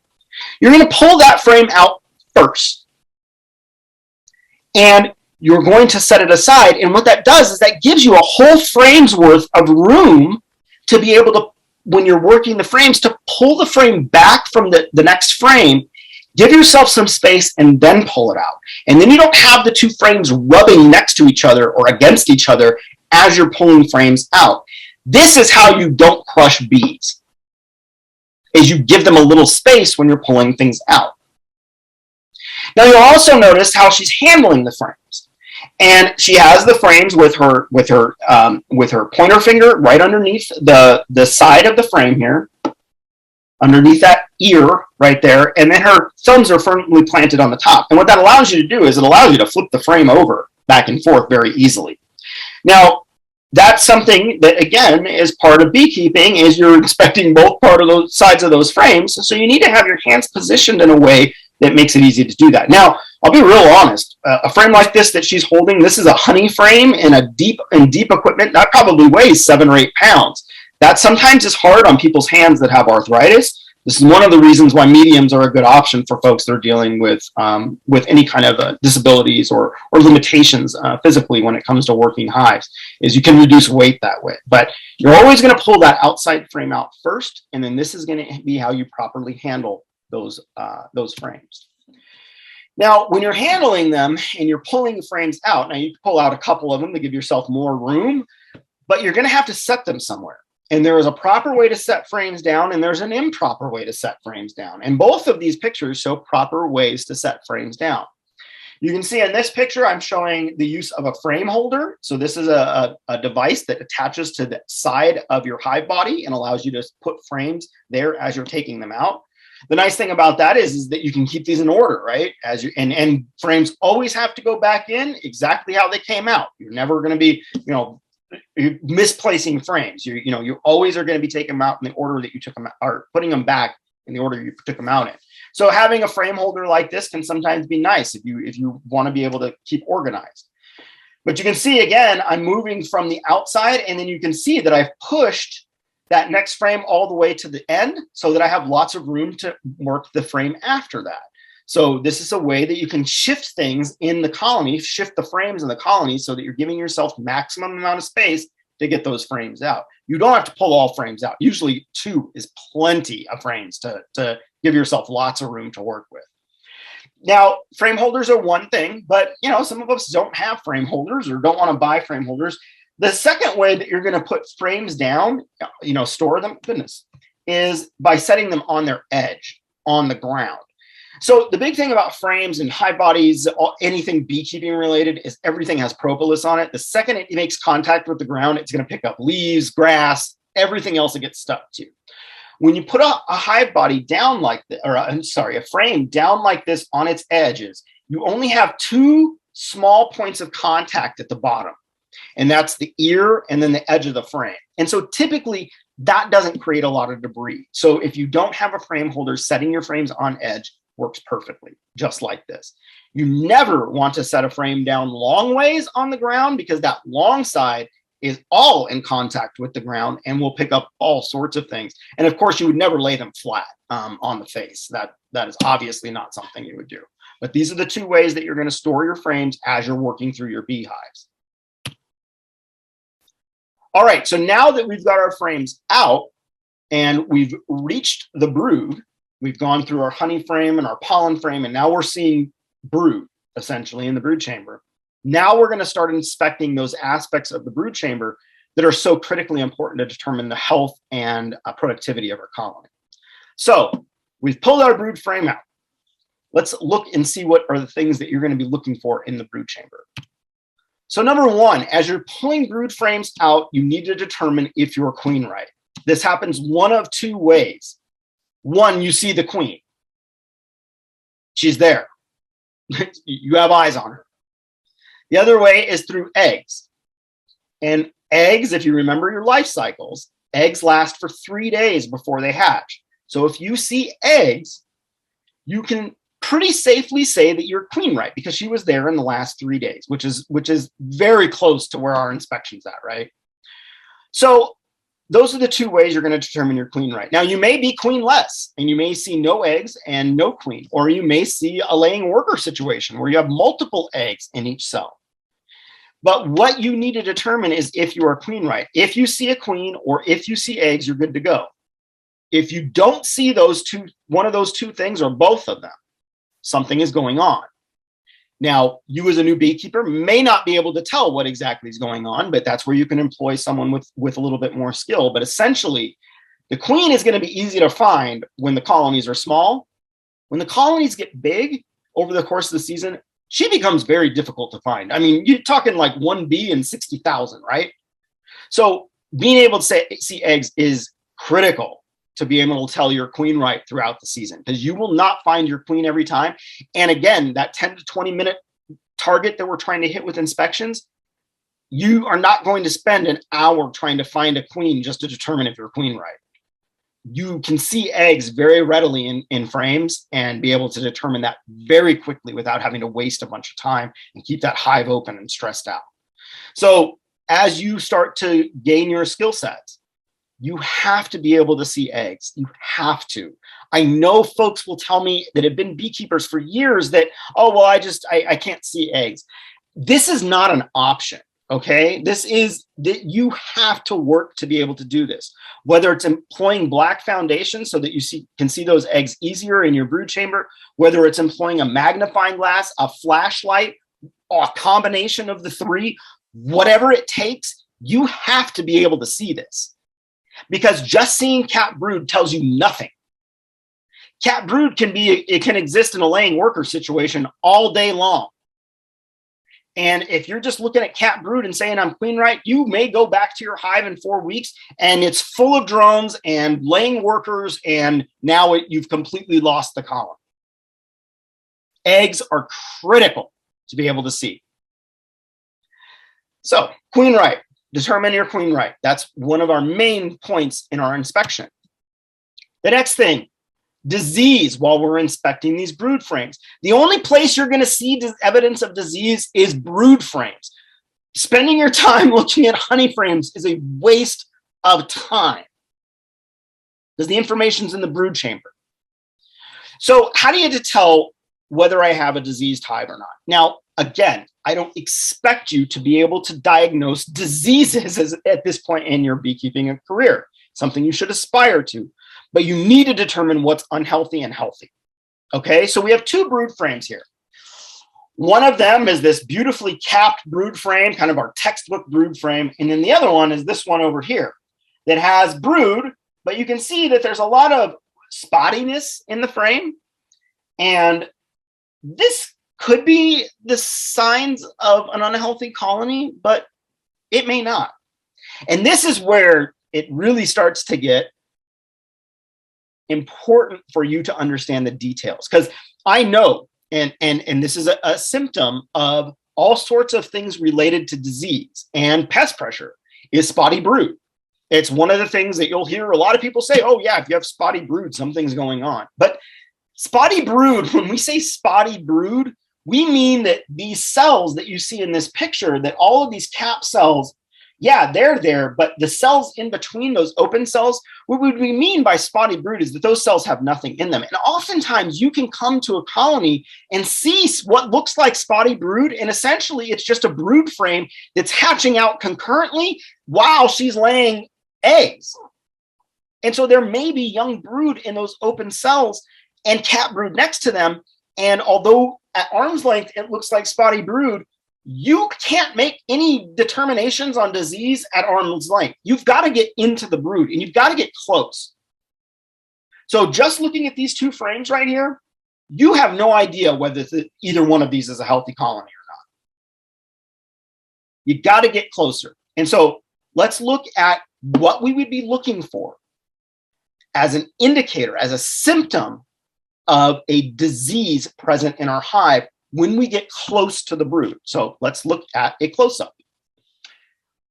You're going to pull that frame out first, and you're going to set it aside. And what that does is that gives you a whole frame's worth of room to be able to, when you're working the frames, to pull the frame back from the next frame. Give yourself some space and then pull it out. And then you don't have the two frames rubbing next to each other or against each other as you're pulling frames out. This is how you don't crush bees, is you give them a little space when you're pulling things out. Now you'll also notice how she's handling the frames. And she has the frames with her pointer finger right underneath the side of the frame here, underneath that ear right there, and then her thumbs are firmly planted on the top. And what that allows you to do is it allows you to flip the frame over back and forth very easily. Now, that's something that, again, is part of beekeeping, is you're inspecting both part of those sides of those frames, so you need to have your hands positioned in a way that makes it easy to do that. Now, I'll be real honest. A frame like this that she's holding, this is a honey frame in deep equipment. That probably weighs 7 or 8 pounds. That sometimes is hard on people's hands that have arthritis. This is one of the reasons why mediums are a good option for folks that are dealing with any kind of disabilities or limitations physically when it comes to working hives, is you can reduce weight that way. But you're always going to pull that outside frame out first, and then this is going to be how you properly handle those frames. Now, when you're handling them and you're pulling the frames out, now you can pull out a couple of them to give yourself more room, but you're going to have to set them somewhere. And there is a proper way to set frames down, and there's an improper way to set frames down. And both of these pictures show proper ways to set frames down. You can see in this picture, I'm showing the use of a frame holder. So this is a device that attaches to the side of your hive body and allows you to put frames there as you're taking them out. The nice thing about that is that you can keep these in order, right? And frames always have to go back in exactly how they came out. You're never going to be, you're misplacing frames. You always are going to be taking them out in the order that you took them out, or putting them back in the order you took them out in. So having a frame holder like this can sometimes be nice if you want to be able to keep organized. But you can see, again, I'm moving from the outside, and then you can see that I've pushed that next frame all the way to the end so that I have lots of room to work the frame after that. So this is a way that you can shift things in the colony, shift the frames in the colony so that you're giving yourself maximum amount of space to get those frames out. You don't have to pull all frames out. Usually 2 is plenty of frames to give yourself lots of room to work with. Now, frame holders are one thing, but some of us don't have frame holders or don't want to buy frame holders. The second way that you're going to put frames down, store them, is by setting them on their edge, on the ground. So the big thing about frames and hive bodies, anything beekeeping related, is everything has propolis on it. The second it makes contact with the ground, it's going to pick up leaves, grass, everything else it gets stuck to. When you put a hive body down like this, or I'm sorry, a frame down like this on its edges, you only have two small points of contact at the bottom, and that's the ear and then the edge of the frame. And so typically that doesn't create a lot of debris. So if you don't have a frame holder, setting your frames on edge works perfectly, just like this. You never want to set a frame down long ways on the ground, because that long side is all in contact with the ground and will pick up all sorts of things. And of course, you would never lay them flat on the face. That is obviously not something you would do. But these are the two ways that you're going to store your frames as you're working through your beehives. All right, so now that we've got our frames out and we've reached the brood, we've gone through our honey frame and our pollen frame, and now we're seeing brood essentially in the brood chamber. Now we're going to start inspecting those aspects of the brood chamber that are so critically important to determine the health and productivity of our colony. So we've pulled our brood frame out. Let's look and see what are the things that you're going to be looking for in the brood chamber. So number one, as you're pulling brood frames out, you need to determine if you're queen right. This happens one of two ways. One, you see the queen. She's there. You have eyes on her. The other way is through eggs. And eggs, if you remember your life cycles, eggs last for 3 days before they hatch. So if you see eggs, you can pretty safely say that you're queen right, because she was there in the last 3 days, which is very close to where our inspection's at, right? So those are the two ways you're going to determine you're queen right. Now, you may be queen-less, and you may see no eggs and no queen, or you may see a laying worker situation where you have multiple eggs in each cell. But what you need to determine is if you are queen right. If you see a queen or if you see eggs, you're good to go. If you don't see those two, one of those two things or both of them, something is going on. Now, you as a new beekeeper may not be able to tell what exactly is going on, but that's where you can employ someone with a little bit more skill. But essentially, the queen is going to be easy to find when the colonies are small. When the colonies get big over the course of the season, she becomes very difficult to find. I mean, you're talking like one bee in 60,000, right? So being able to see eggs is critical to be able to tell your queen right throughout the season, because you will not find your queen every time. And again, that 10 to 20 minute target that we're trying to hit with inspections, you are not going to spend an hour trying to find a queen just to determine if you're queen right. You can see eggs very readily in frames and be able to determine that very quickly without having to waste a bunch of time and keep that hive open and stressed out. So as you start to gain your skill sets, you have to be able to see eggs. You have to. I know folks will tell me that have been beekeepers for years that, oh, well, I can't see eggs. This is not an option, okay? This is that you have to work to be able to do this. Whether it's employing black foundation so that you can see those eggs easier in your brood chamber, whether it's employing a magnifying glass, a flashlight, or a combination of the three, whatever it takes, you have to be able to see this. Because just seeing capped brood tells you nothing. Capped brood can exist in a laying worker situation all day long. And if you're just looking at capped brood and saying I'm queen right, you may go back to your hive in 4 weeks and it's full of drones and laying workers, and now you've completely lost the colony. Eggs are critical to be able to see. So, queen right. Determine your queen right. That's one of our main points in our inspection. The next thing, disease while we're inspecting these brood frames. The only place you're going to see evidence of disease is brood frames. Spending your time looking at honey frames is a waste of time because the information's in the brood chamber. So how do you tell whether I have a diseased hive or not? Now, again, I don't expect you to be able to diagnose diseases at this point in your beekeeping career, something you should aspire to, but you need to determine what's unhealthy and healthy. Okay, so we have two brood frames here. One of them is this beautifully capped brood frame, kind of our textbook brood frame, and then the other one is this one over here that has brood, but you can see that there's a lot of spottiness in the frame, and this could be the signs of an unhealthy colony, but it may not. And this is where it really starts to get important for you to understand the details, because I know, and this is a symptom of all sorts of things related to disease and pest pressure, is spotty brood. It's one of the things that you'll hear a lot of people say, oh yeah, if you have spotty brood, something's going on. But spotty brood, when we say spotty brood, we mean that these cells that you see in this picture, that all of these cap cells, yeah, they're there, but the cells in between those open cells, what we mean by spotty brood is that those cells have nothing in them. And oftentimes you can come to a colony and see what looks like spotty brood, and essentially it's just a brood frame that's hatching out concurrently while she's laying eggs. And so there may be young brood in those open cells and cap brood next to them. And although at arm's length it looks like spotty brood, you can't make any determinations on disease at arm's length. You've got to get into the brood and you've got to get close. So just looking at these two frames right here, you have no idea whether either one of these is a healthy colony or not. You got to get closer. And so let's look at what we would be looking for as an indicator, as a symptom of a disease present in our hive when we get close to the brood. So let's look at a close-up.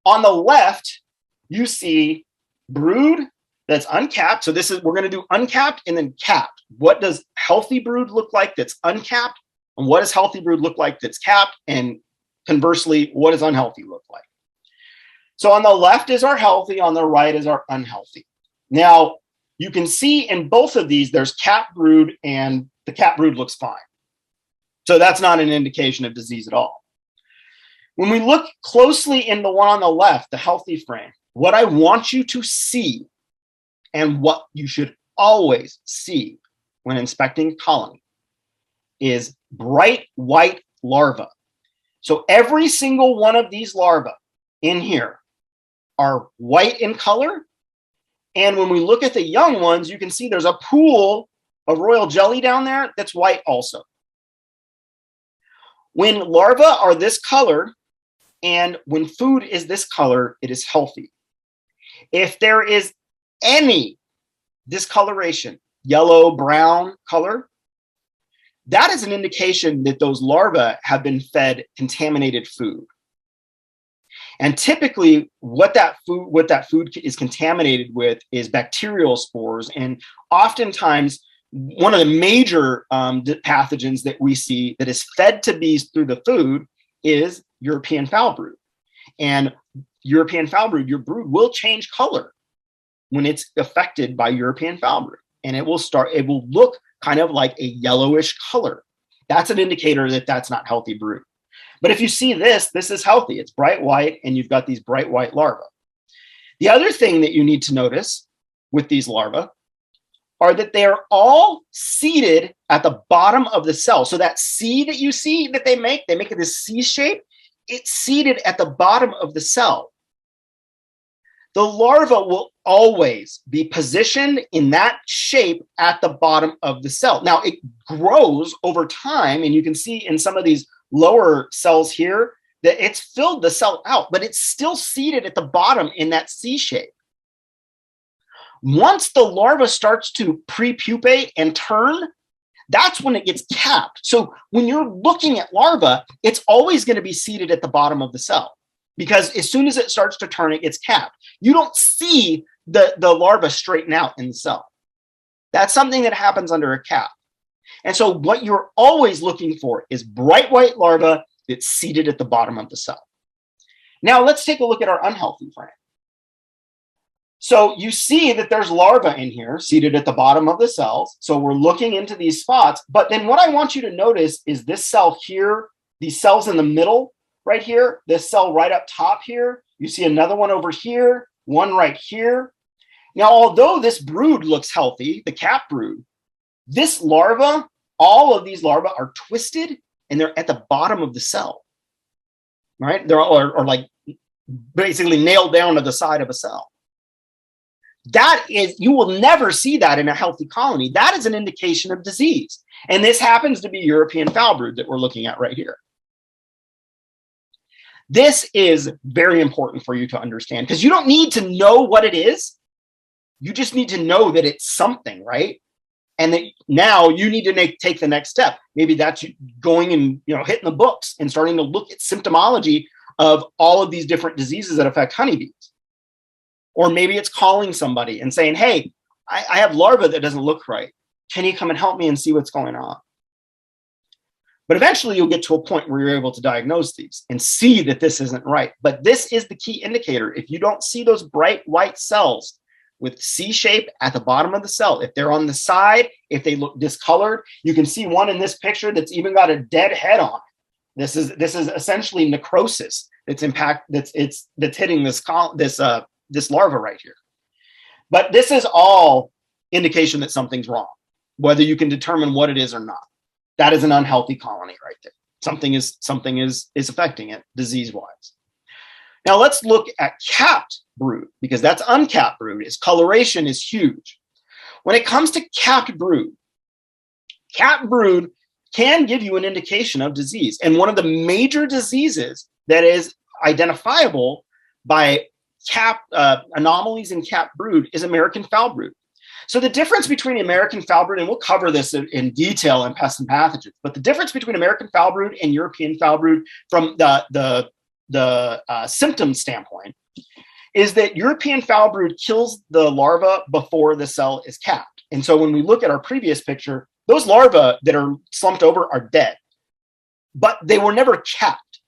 On the left, you see brood that's uncapped. So this is, we're going to do uncapped and then capped. What does healthy brood look like that's uncapped? And what does healthy brood look like that's capped? And conversely, what does unhealthy look like? So on the left is our healthy, on the right is our unhealthy. Now, you can see in both of these, there's capped brood and the capped brood looks fine. So that's not an indication of disease at all. When we look closely in the one on the left, the healthy frame, what I want you to see and what you should always see when inspecting colony is bright white larvae. So every single one of these larvae in here are white in color. And when we look at the young ones, you can see there's a pool of royal jelly down there that's white also. When larvae are this color and when food is this color, it is healthy. If there is any discoloration, yellow, brown color, that is an indication that those larvae have been fed contaminated food. And typically what that food is contaminated with is bacterial spores. And oftentimes one of the major pathogens that we see that is fed to bees through the food is European foul brood. And European foul brood, your brood will change color when it's affected by European foul brood. And it will look kind of like a yellowish color. That's an indicator that that's not healthy brood. But if you see this is healthy. It's bright white and you've got these bright white larvae. The other thing that you need to notice with these larvae are that they are all seated at the bottom of the cell. So that C that you see that they make it this C shape, it's seated at the bottom of the cell. The larva will always be positioned in that shape at the bottom of the cell. Now it grows over time, and you can see in some of these lower cells here that it's filled the cell out, but it's still seated at the bottom in that C shape. Once the larva starts to prepupate and turn, that's when it gets capped. So when you're looking at larva, it's always going to be seated at the bottom of the cell, because as soon as it starts to turn, it gets capped. You don't see the larva straighten out in the cell. That's something that happens under a cap. And so what you're always looking for is bright white larva that's seated at the bottom of the cell. Now let's take a look at our unhealthy frame. So you see that there's larvae in here seated at the bottom of the cells. So we're looking into these spots. But then what I want you to notice is this cell here, these cells in the middle right here, this cell right up top here. You see another one over here, one right here. Now, although this brood looks healthy, the cap brood, this larva, all of these larvae are twisted and they're at the bottom of the cell, right? They're all are like basically nailed down to the side of a cell. That is, you will never see that in a healthy colony. That is an indication of disease. And this happens to be European foul brood that we're looking at right here. This is very important for you to understand, because you don't need to know what it is. You just need to know that it's something, right? And that now you need to take the next step. Maybe that's going and hitting the books and starting to look at symptomology of all of these different diseases that affect honeybees. Or maybe it's calling somebody and saying, hey, I have larvae that doesn't look right. Can you come and help me and see what's going on? But eventually you'll get to a point where you're able to diagnose these and see that this isn't right. But this is the key indicator. If you don't see those bright white cells with C shape at the bottom of the cell, if they're on the side, if they look discolored, you can see one in this picture that's even got a dead head on it. This is essentially necrosis that's hitting this larva right here. But this is all indication that something's wrong, whether you can determine what it is or not. That is an unhealthy colony right there. Something is affecting it disease-wise. Now let's look at capped brood, because that's uncapped brood. Its coloration is huge. When it comes to capped brood can give you an indication of disease. And one of the major diseases that is identifiable by anomalies in capped brood is American foul brood. So the difference between American foul brood, and we'll cover this in detail in pests and pathogens, but the difference between American foul brood and European foul brood from the symptom standpoint is that European foul brood kills the larva before the cell is capped. And so when we look at our previous picture, those larvae that are slumped over are dead, but they were never capped.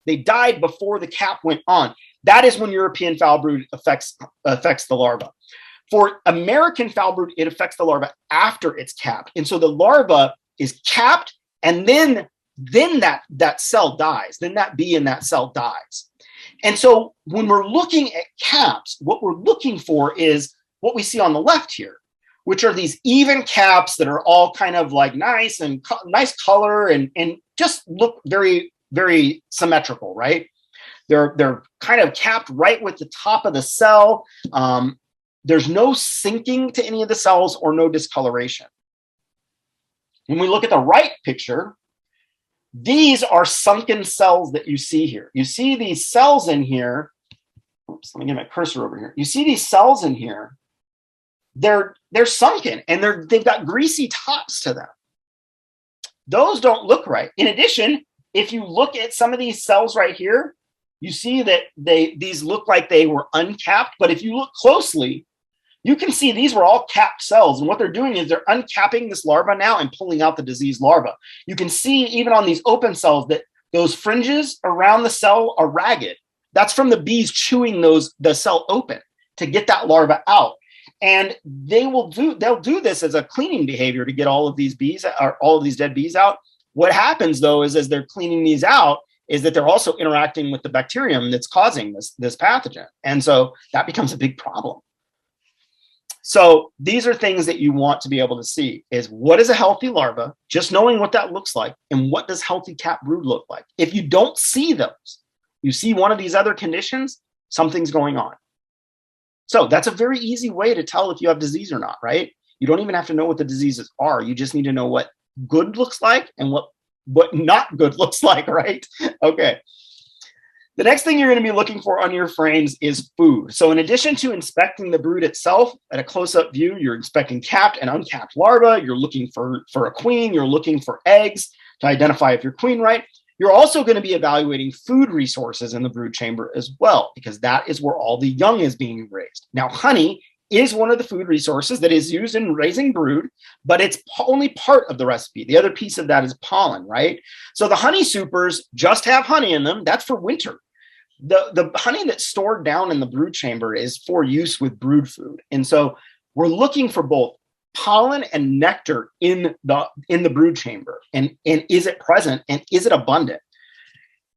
They died before the cap went on. That is when European foul brood affects the larva. For American foul brood, it affects the larva after it's capped. And so the larva is capped, and then that cell dies. Then that bee in that cell dies. And so when we're looking at caps, what we're looking for is what we see on the left here, which are these even caps that are all kind of like nice color and just look very, very symmetrical, right? They're kind of capped right with the top of the cell. There's no sinking to any of the cells or no discoloration. When we look at the right picture, these are sunken cells that you see here. You see these cells in here. Oops, let me get my cursor over here. You see these cells in here. They're sunken and they've got greasy tops to them. Those don't look right. In addition, if you look at some of these cells right here, you see that these look like they were uncapped, but if you look closely, you can see these were all capped cells. And what they're doing is they're uncapping this larva now and pulling out the diseased larva. You can see even on these open cells that those fringes around the cell are ragged. That's from the bees chewing the cell open to get that larva out. And they'll do this as a cleaning behavior to get all of these bees or all of these dead bees out. What happens though is as they're cleaning these out, is that they're also interacting with the bacterium that's causing this pathogen. And so that becomes a big problem. So these are things that you want to be able to see is what is a healthy larva, just knowing what that looks like, and what does healthy capped brood look like. If you don't see those, you see one of these other conditions, something's going on. So that's a very easy way to tell if you have disease or not, right? You don't even have to know what the diseases are. You just need to know what good looks like and what not good looks like, right? Okay. The next thing you're going to be looking for on your frames is food. So in addition to inspecting the brood itself at a close-up view, you're inspecting capped and uncapped larvae. You're looking for a queen. You're looking for eggs to identify if you're queen right. You're also going to be evaluating food resources in the brood chamber as well, because that is where all the young is being raised. Now, honey is one of the food resources that is used in raising brood, but it's only part of the recipe. The other piece of that is pollen, right? So the honey supers just have honey in them. That's for winter. The honey that's stored down in the brood chamber is for use with brood food. And so we're looking for both pollen and nectar in the brood chamber. And is it present and is it abundant?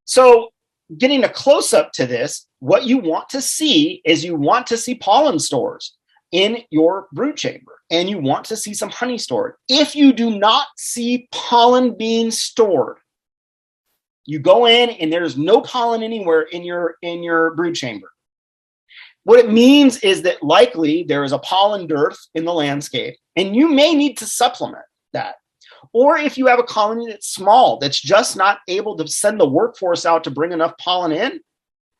So getting a close-up to this, what you want to see is you want to see pollen stores in your brood chamber, and you want to see some honey stored. If you do not see pollen being stored, you go in and there's no pollen anywhere in your brood chamber. What it means is that likely there is a pollen dearth in the landscape, and you may need to supplement that. Or if you have a colony that's small, that's just not able to send the workforce out to bring enough pollen in,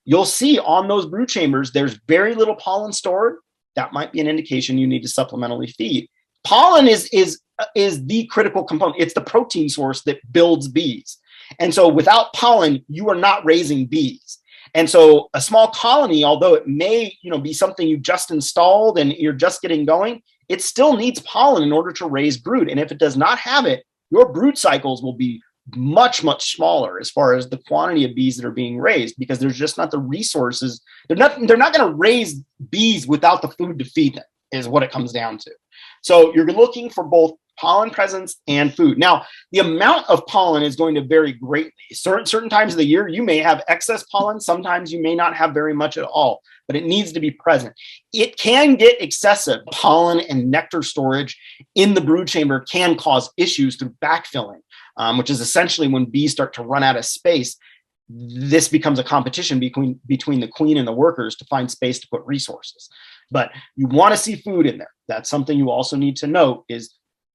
you'll see on those brood chambers, there's very little pollen stored. that might be an indication you need to supplementally feed. Pollen is the critical component. It's the protein source that builds bees. And so without pollen, you are not raising bees. And so a small colony, although it may, be something you've just installed and you're just getting going, it still needs pollen in order to raise brood. And if it does not have it, your brood cycles will be much, much smaller as far as the quantity of bees that are being raised, because there's just not the resources. They're not going to raise bees without the food to feed them, is what it comes down to. So you're looking for both pollen presence and food. Now, the amount of pollen is going to vary greatly. Certain times of the year, you may have excess pollen. Sometimes you may not have very much at all, but it needs to be present. It can get excessive. Pollen and nectar storage in the brood chamber can cause issues through backfilling, which is essentially when bees start to run out of space. This becomes a competition between the queen and the workers to find space to put resources. But you want to see food in there. That's something you also need to note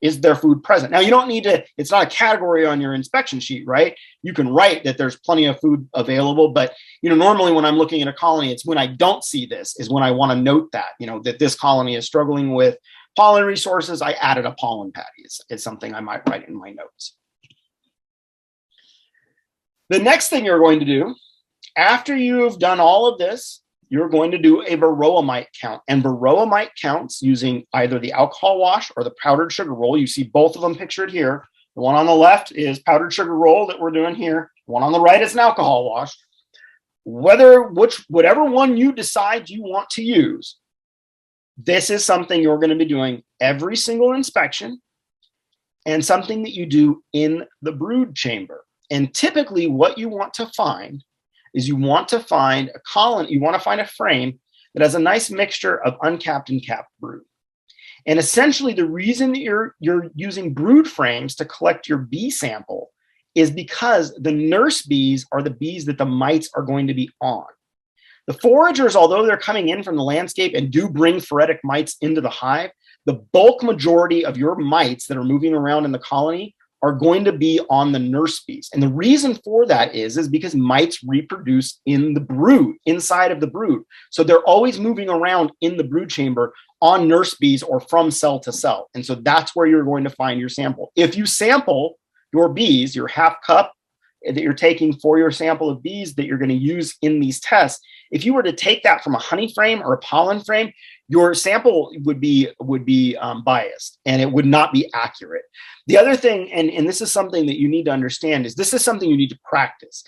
is there food present? Now, you don't need to, it's not a category on your inspection sheet, right? You can write that there's plenty of food available, but, normally when I'm looking at a colony, it's when I don't see this is when I want to note that, that this colony is struggling with pollen resources. I added a pollen patty. It's something I might write in my notes. The next thing you're going to do, after you've done all of this, you're going to do a varroa mite count. And varroa mite counts using either the alcohol wash or the powdered sugar roll. You see both of them pictured here. The one on the left is powdered sugar roll that we're doing here. The one on the right is an alcohol wash. Whatever one you decide you want to use, this is something you're going to be doing every single inspection and something that you do in the brood chamber. And typically what you want to find is you want to find a colony, you want to find a frame that has a nice mixture of uncapped and capped brood. And essentially the reason that you're using brood frames to collect your bee sample is because the nurse bees are the bees that the mites are going to be on. The foragers, although they're coming in from the landscape and do bring phoretic mites into the hive, the bulk majority of your mites that are moving around in the colony are going to be on the nurse bees. And the reason for that is because mites reproduce in the brood, inside of the brood. So they're always moving around in the brood chamber on nurse bees or from cell to cell. And so that's where you're going to find your sample. If you sample your bees, your half cup that you're taking for your sample of bees that you're going to use in these tests, if you were to take that from a honey frame or a pollen frame, your sample would be biased and it would not be accurate. The other thing, and this is something that you need to understand, is this is something you need to practice.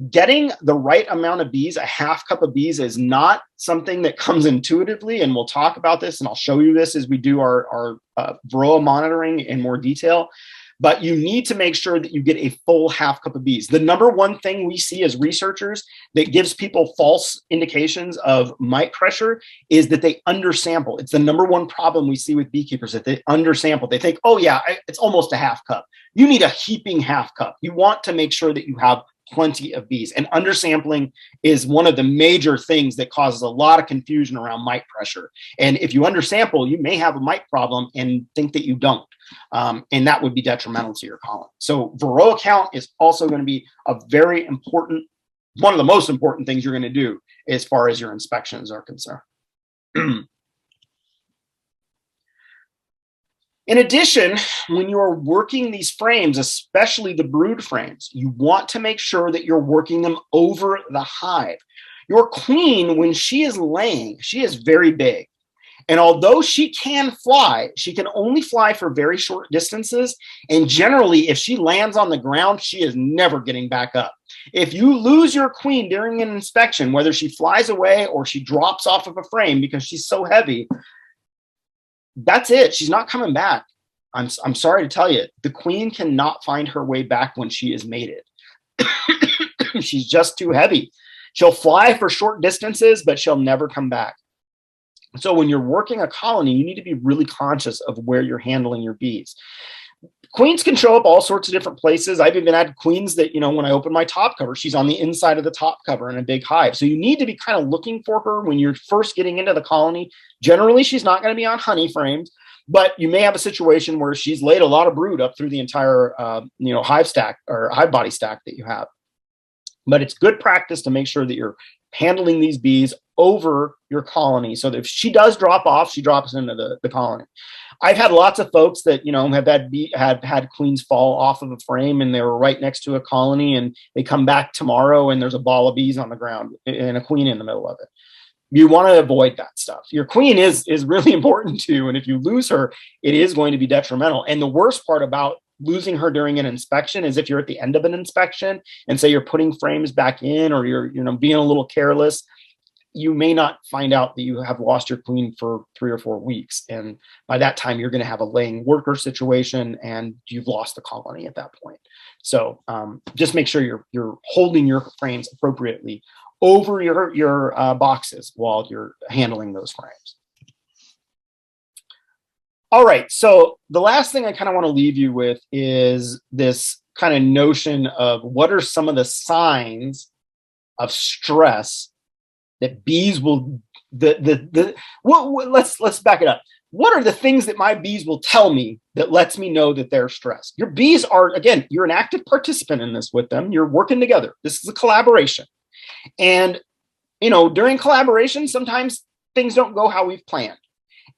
Getting the right amount of bees, a half cup of bees, is not something that comes intuitively, and we'll talk about this and I'll show you this as we do our varroa monitoring in more detail. But you need to make sure that you get a full half cup of bees. The number one thing we see as researchers that gives people false indications of mite pressure is that they undersample. It's the number one problem we see with beekeepers, that they undersample. They think, oh yeah, it's almost a half cup. You need a heaping half cup. You want to make sure that you have plenty of bees. And undersampling is one of the major things that causes a lot of confusion around mite pressure. And if you undersample, you may have a mite problem and think that you don't. And that would be detrimental to your colony. So varroa count is also going to be a very important, one of the most important things you're going to do as far as your inspections are concerned. In addition, when you're working these frames, especially the brood frames, you want to make sure that you're working them over the hive. Your queen, when she is laying, she is very big. And although she can fly, she can only fly for very short distances. And generally, if she lands on the ground, she is never getting back up. If you lose your queen during an inspection, whether she flies away or she drops off of a frame because she's so heavy, that's it. She's not coming back. I'm sorry to tell you, the queen cannot find her way back when she is mated. She's just too heavy. She'll fly for short distances, but she'll never come back. So when you're working a colony, you need to be really conscious of where you're handling your bees. Queens can show up all sorts of different places. I've even had queens that, when I open my top cover, she's on the inside of the top cover in a big hive. So you need to be kind of looking for her when you're first getting into the colony. Generally, she's not going to be on honey frames, but you may have a situation where she's laid a lot of brood up through the entire, hive stack or hive body stack that you have. But it's good practice to make sure that you're handling these bees over your colony. So that if she does drop off, she drops into the colony. I've had lots of folks that, have had queens fall off of a frame and they were right next to a colony, and they come back tomorrow and there's a ball of bees on the ground and a queen in the middle of it. You want to avoid that stuff. Your queen is really important to you, and if you lose her, it is going to be detrimental. And the worst part about losing her during an inspection is if you're at the end of an inspection and say you're putting frames back in, or you're being a little careless, you may not find out that you have lost your queen for 3 or 4 weeks. And by that time, you're going to have a laying worker situation and you've lost the colony at that point. So just make sure you're holding your frames appropriately over your boxes while you're handling those frames. All right, so the last thing I kind of want to leave you with is this kind of notion of what are some of the signs of stress that bees will, let's back it up. What are the things that my bees will tell me that lets me know that they're stressed? Your bees are, again, you're an active participant in this with them. You're working together. This is a collaboration. And, during collaboration, sometimes things don't go how we've planned.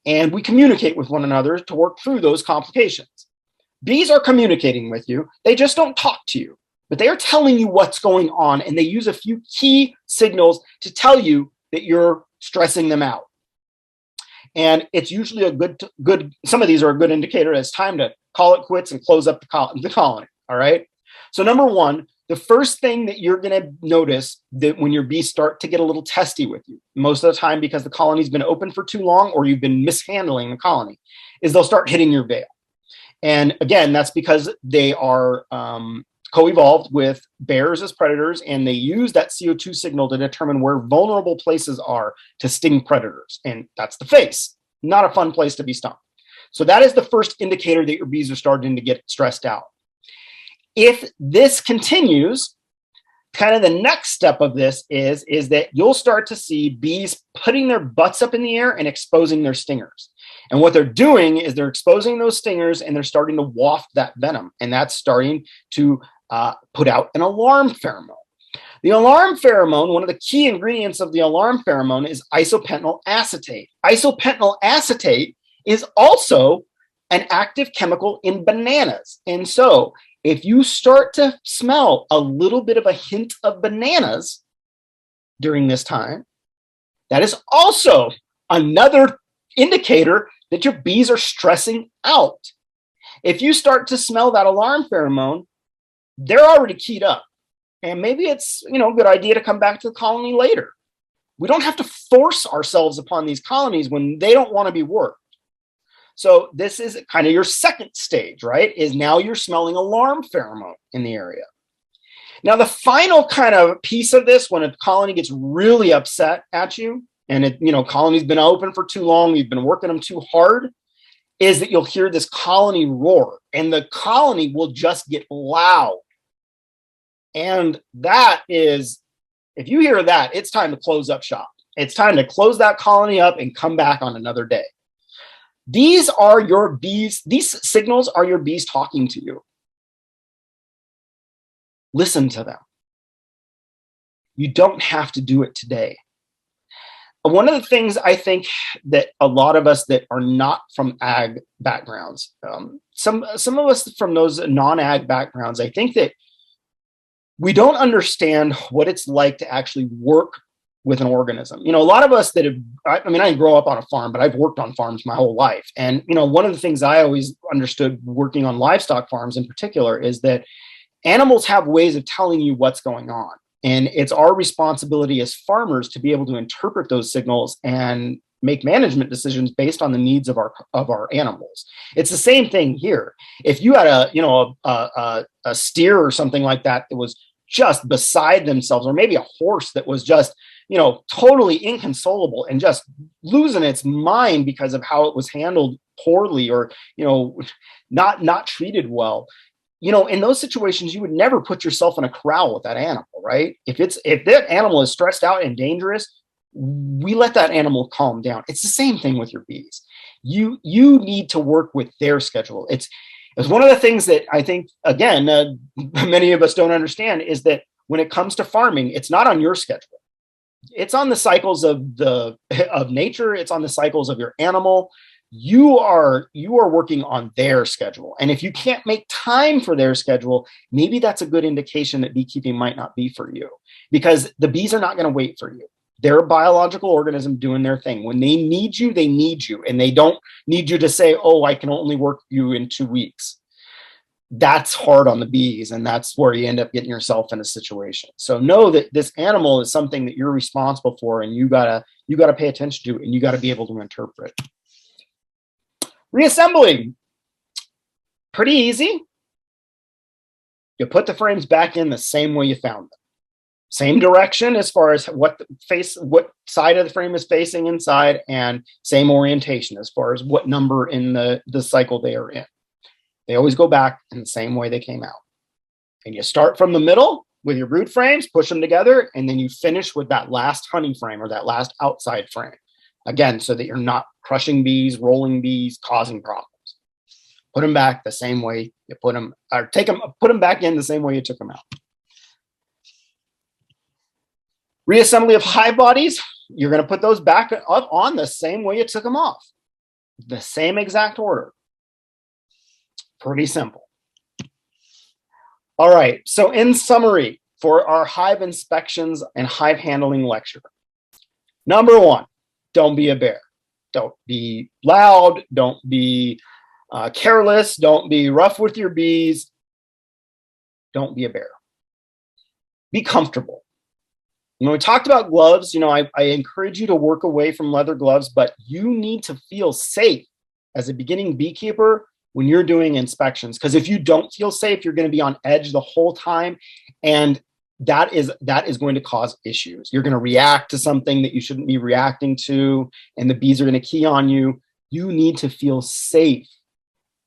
And we communicate with one another to work through those complications. Bees are communicating with you. They just don't talk to you, but they are telling you what's going on. And they use a few key signals to tell you that you're stressing them out. And it's usually a good, some of these are a good indicator. It's time to call it quits and close up the colony. All right. So number one, the first thing that you're going to notice that when your bees start to get a little testy with you, most of the time because the colony's been open for too long or you've been mishandling the colony, is they'll start hitting your veil. And again, that's because they are co-evolved with bears as predators, and they use that CO2 signal to determine where vulnerable places are to sting predators. And that's the face. Not a fun place to be stung. So that is the first indicator that your bees are starting to get stressed out. If this continues, kind of the next step of this is that you'll start to see bees putting their butts up in the air and exposing their stingers. And what they're doing is they're exposing those stingers and they're starting to waft that venom. And that's starting to put out an alarm pheromone. The alarm pheromone, one of the key ingredients of the alarm pheromone is isopentyl acetate. Isopentyl acetate is also an active chemical in bananas. And so if you start to smell a little bit of a hint of bananas during this time, that is also another indicator that your bees are stressing out. If you start to smell that alarm pheromone, they're already keyed up. And maybe it's, a good idea to come back to the colony later. We don't have to force ourselves upon these colonies when they don't want to be worked. So this is kind of your second stage, right? Is now you're smelling alarm pheromone in the area. Now, the final kind of piece of this, when a colony gets really upset at you, and colony's been open for too long, you've been working them too hard, is that you'll hear this colony roar, and the colony will just get loud. And that is, if you hear that, it's time to close up shop. It's time to close that colony up and come back on another day. These are your bees. These signals are your bees talking to you. Listen to them. You don't have to do it today. One of the things I think that a lot of us that are not from ag backgrounds, some of us from those non-ag backgrounds, I think that we don't understand what it's like to actually work with an organism. A lot of us that have, I didn't grow up on a farm, but I've worked on farms my whole life. And, one of the things I always understood working on livestock farms in particular is that animals have ways of telling you what's going on. And it's our responsibility as farmers to be able to interpret those signals and make management decisions based on the needs of our animals. It's the same thing here. If you had a steer or something like that was just beside themselves, or maybe a horse that was just totally inconsolable and just losing its mind because of how it was handled poorly or not treated well, in those situations, you would never put yourself in a corral with that animal, right? If that animal is stressed out and dangerous, we let that animal calm down. It's the same thing with your bees. You need to work with their schedule. It's one of the things that I think, again, many of us don't understand is that when it comes to farming, it's not on your schedule. It's on the cycles of nature. It's on the cycles of your animal. You are working on their schedule. And if you can't make time for their schedule, maybe that's a good indication that beekeeping might not be for you, because the bees are not going to wait for you. They're a biological organism doing their thing. When they need you, and they don't need you to say, oh, I can only work you in 2 weeks. That's hard on the bees, and that's where you end up getting yourself in a situation. So know that this animal is something that you're responsible for, and you gotta pay attention to, and you gotta be able to interpret. Reassembling, pretty easy. You put the frames back in the same way you found them. Same direction as far as what side of the frame is facing inside, and same orientation as far as what number in the cycle they are in. They always go back in the same way they came out. And you start from the middle with your brood frames, push them together, and then you finish with that last honey frame or that last outside frame. Again, so that you're not crushing bees, rolling bees, causing problems. Put them back the same way you put them, or put them back in the same way you took them out. Reassembly of hive bodies, you're going to put those back up on the same way you took them off. The same exact order. Pretty simple. All right, so in summary, for our hive inspections and hive handling lecture, number 1, don't be a bear. Don't be loud. Don't be careless. Don't be rough with your bees. Don't be a bear. Be comfortable. When we talked about gloves, I encourage you to work away from leather gloves, but you need to feel safe as a beginning beekeeper when you're doing inspections, because if you don't feel safe, you're going to be on edge the whole time, and that is going to cause issues. You're going to react to something that you shouldn't be reacting to, and the bees are going to key on you. You need to feel safe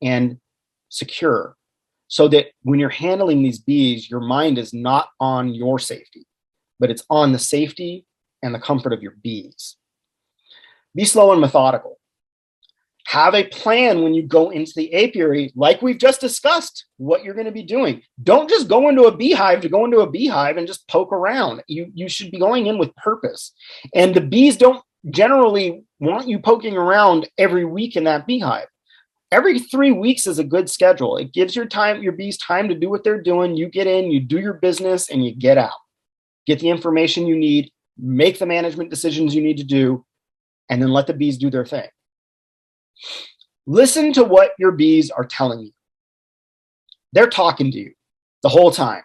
and secure so that when you're handling these bees, your mind is not on your safety, but it's on the safety and the comfort of your bees. Be slow and methodical. Have a plan when you go into the apiary, like we've just discussed, what you're going to be doing. Don't just go into a beehive to go into a beehive and just poke around. You should be going in with purpose. And the bees don't generally want you poking around every week in that beehive. Every 3 weeks is a good schedule. It gives your bees time to do what they're doing. You get in, you do your business, and you get out. Get the information you need, make the management decisions you need to do, and then let the bees do their thing. Listen to what your bees are telling you. They're talking to you the whole time.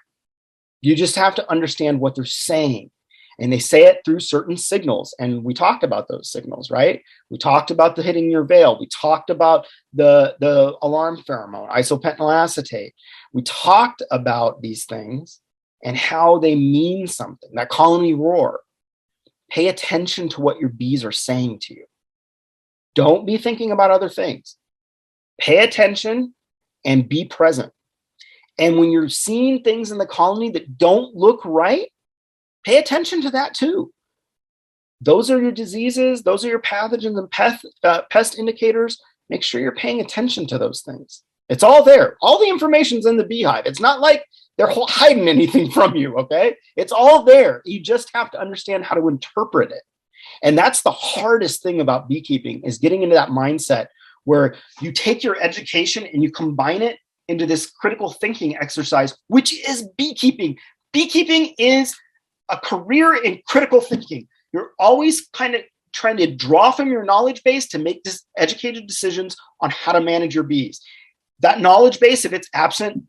You just have to understand what they're saying. And they say it through certain signals. And we talked about those signals, right? We talked about the hitting your veil. We talked about the alarm pheromone, isopentyl acetate. We talked about these things and how they mean something, that colony roar. Pay attention to what your bees are saying to you. Don't be thinking about other things. Pay attention and be present. And when you're seeing things in the colony that don't look right, pay attention to that too. Those are your diseases. Those are your pathogens and pest indicators. Make sure you're paying attention to those things. It's all there. All the information's in the beehive. It's not like they're hiding anything from you, okay? It's all there. You just have to understand how to interpret it. And that's the hardest thing about beekeeping, is getting into that mindset where you take your education and you combine it into this critical thinking exercise, which is beekeeping. Beekeeping is a career in critical thinking. You're always kind of trying to draw from your knowledge base to make educated decisions on how to manage your bees. That knowledge base, if it's absent,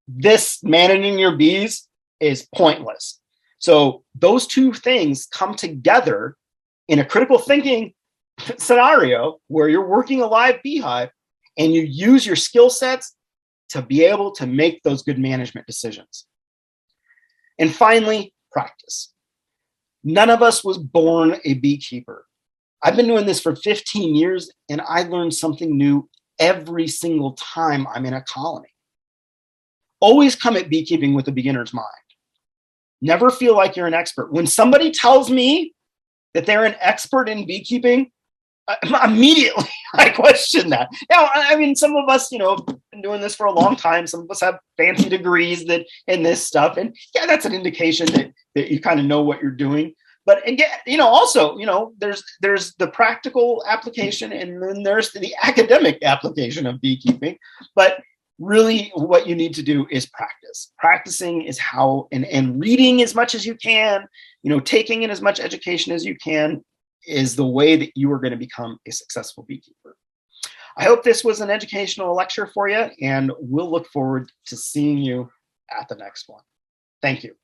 this managing your bees is pointless. So those two things come together in a critical thinking scenario where you're working a live beehive and you use your skill sets to be able to make those good management decisions. And finally, practice. None of us was born a beekeeper. I've been doing this for 15 years and I learn something new every single time I'm in a colony. Always come at beekeeping with a beginner's mind. Never feel like you're an expert. When somebody tells me that they're an expert in beekeeping, immediately I question that. Now, I mean, some of us, have been doing this for a long time. Some of us have fancy degrees in this stuff. And yeah, that's an indication that you kind of know what you're doing. But again, also, there's the practical application, and then there's the academic application of beekeeping. But really, what you need to do is practice. Practicing is how, and reading as much as you can, taking in as much education as you can, is the way that you are going to become a successful beekeeper. I hope this was an educational lecture for you, and we'll look forward to seeing you at the next one. Thank you.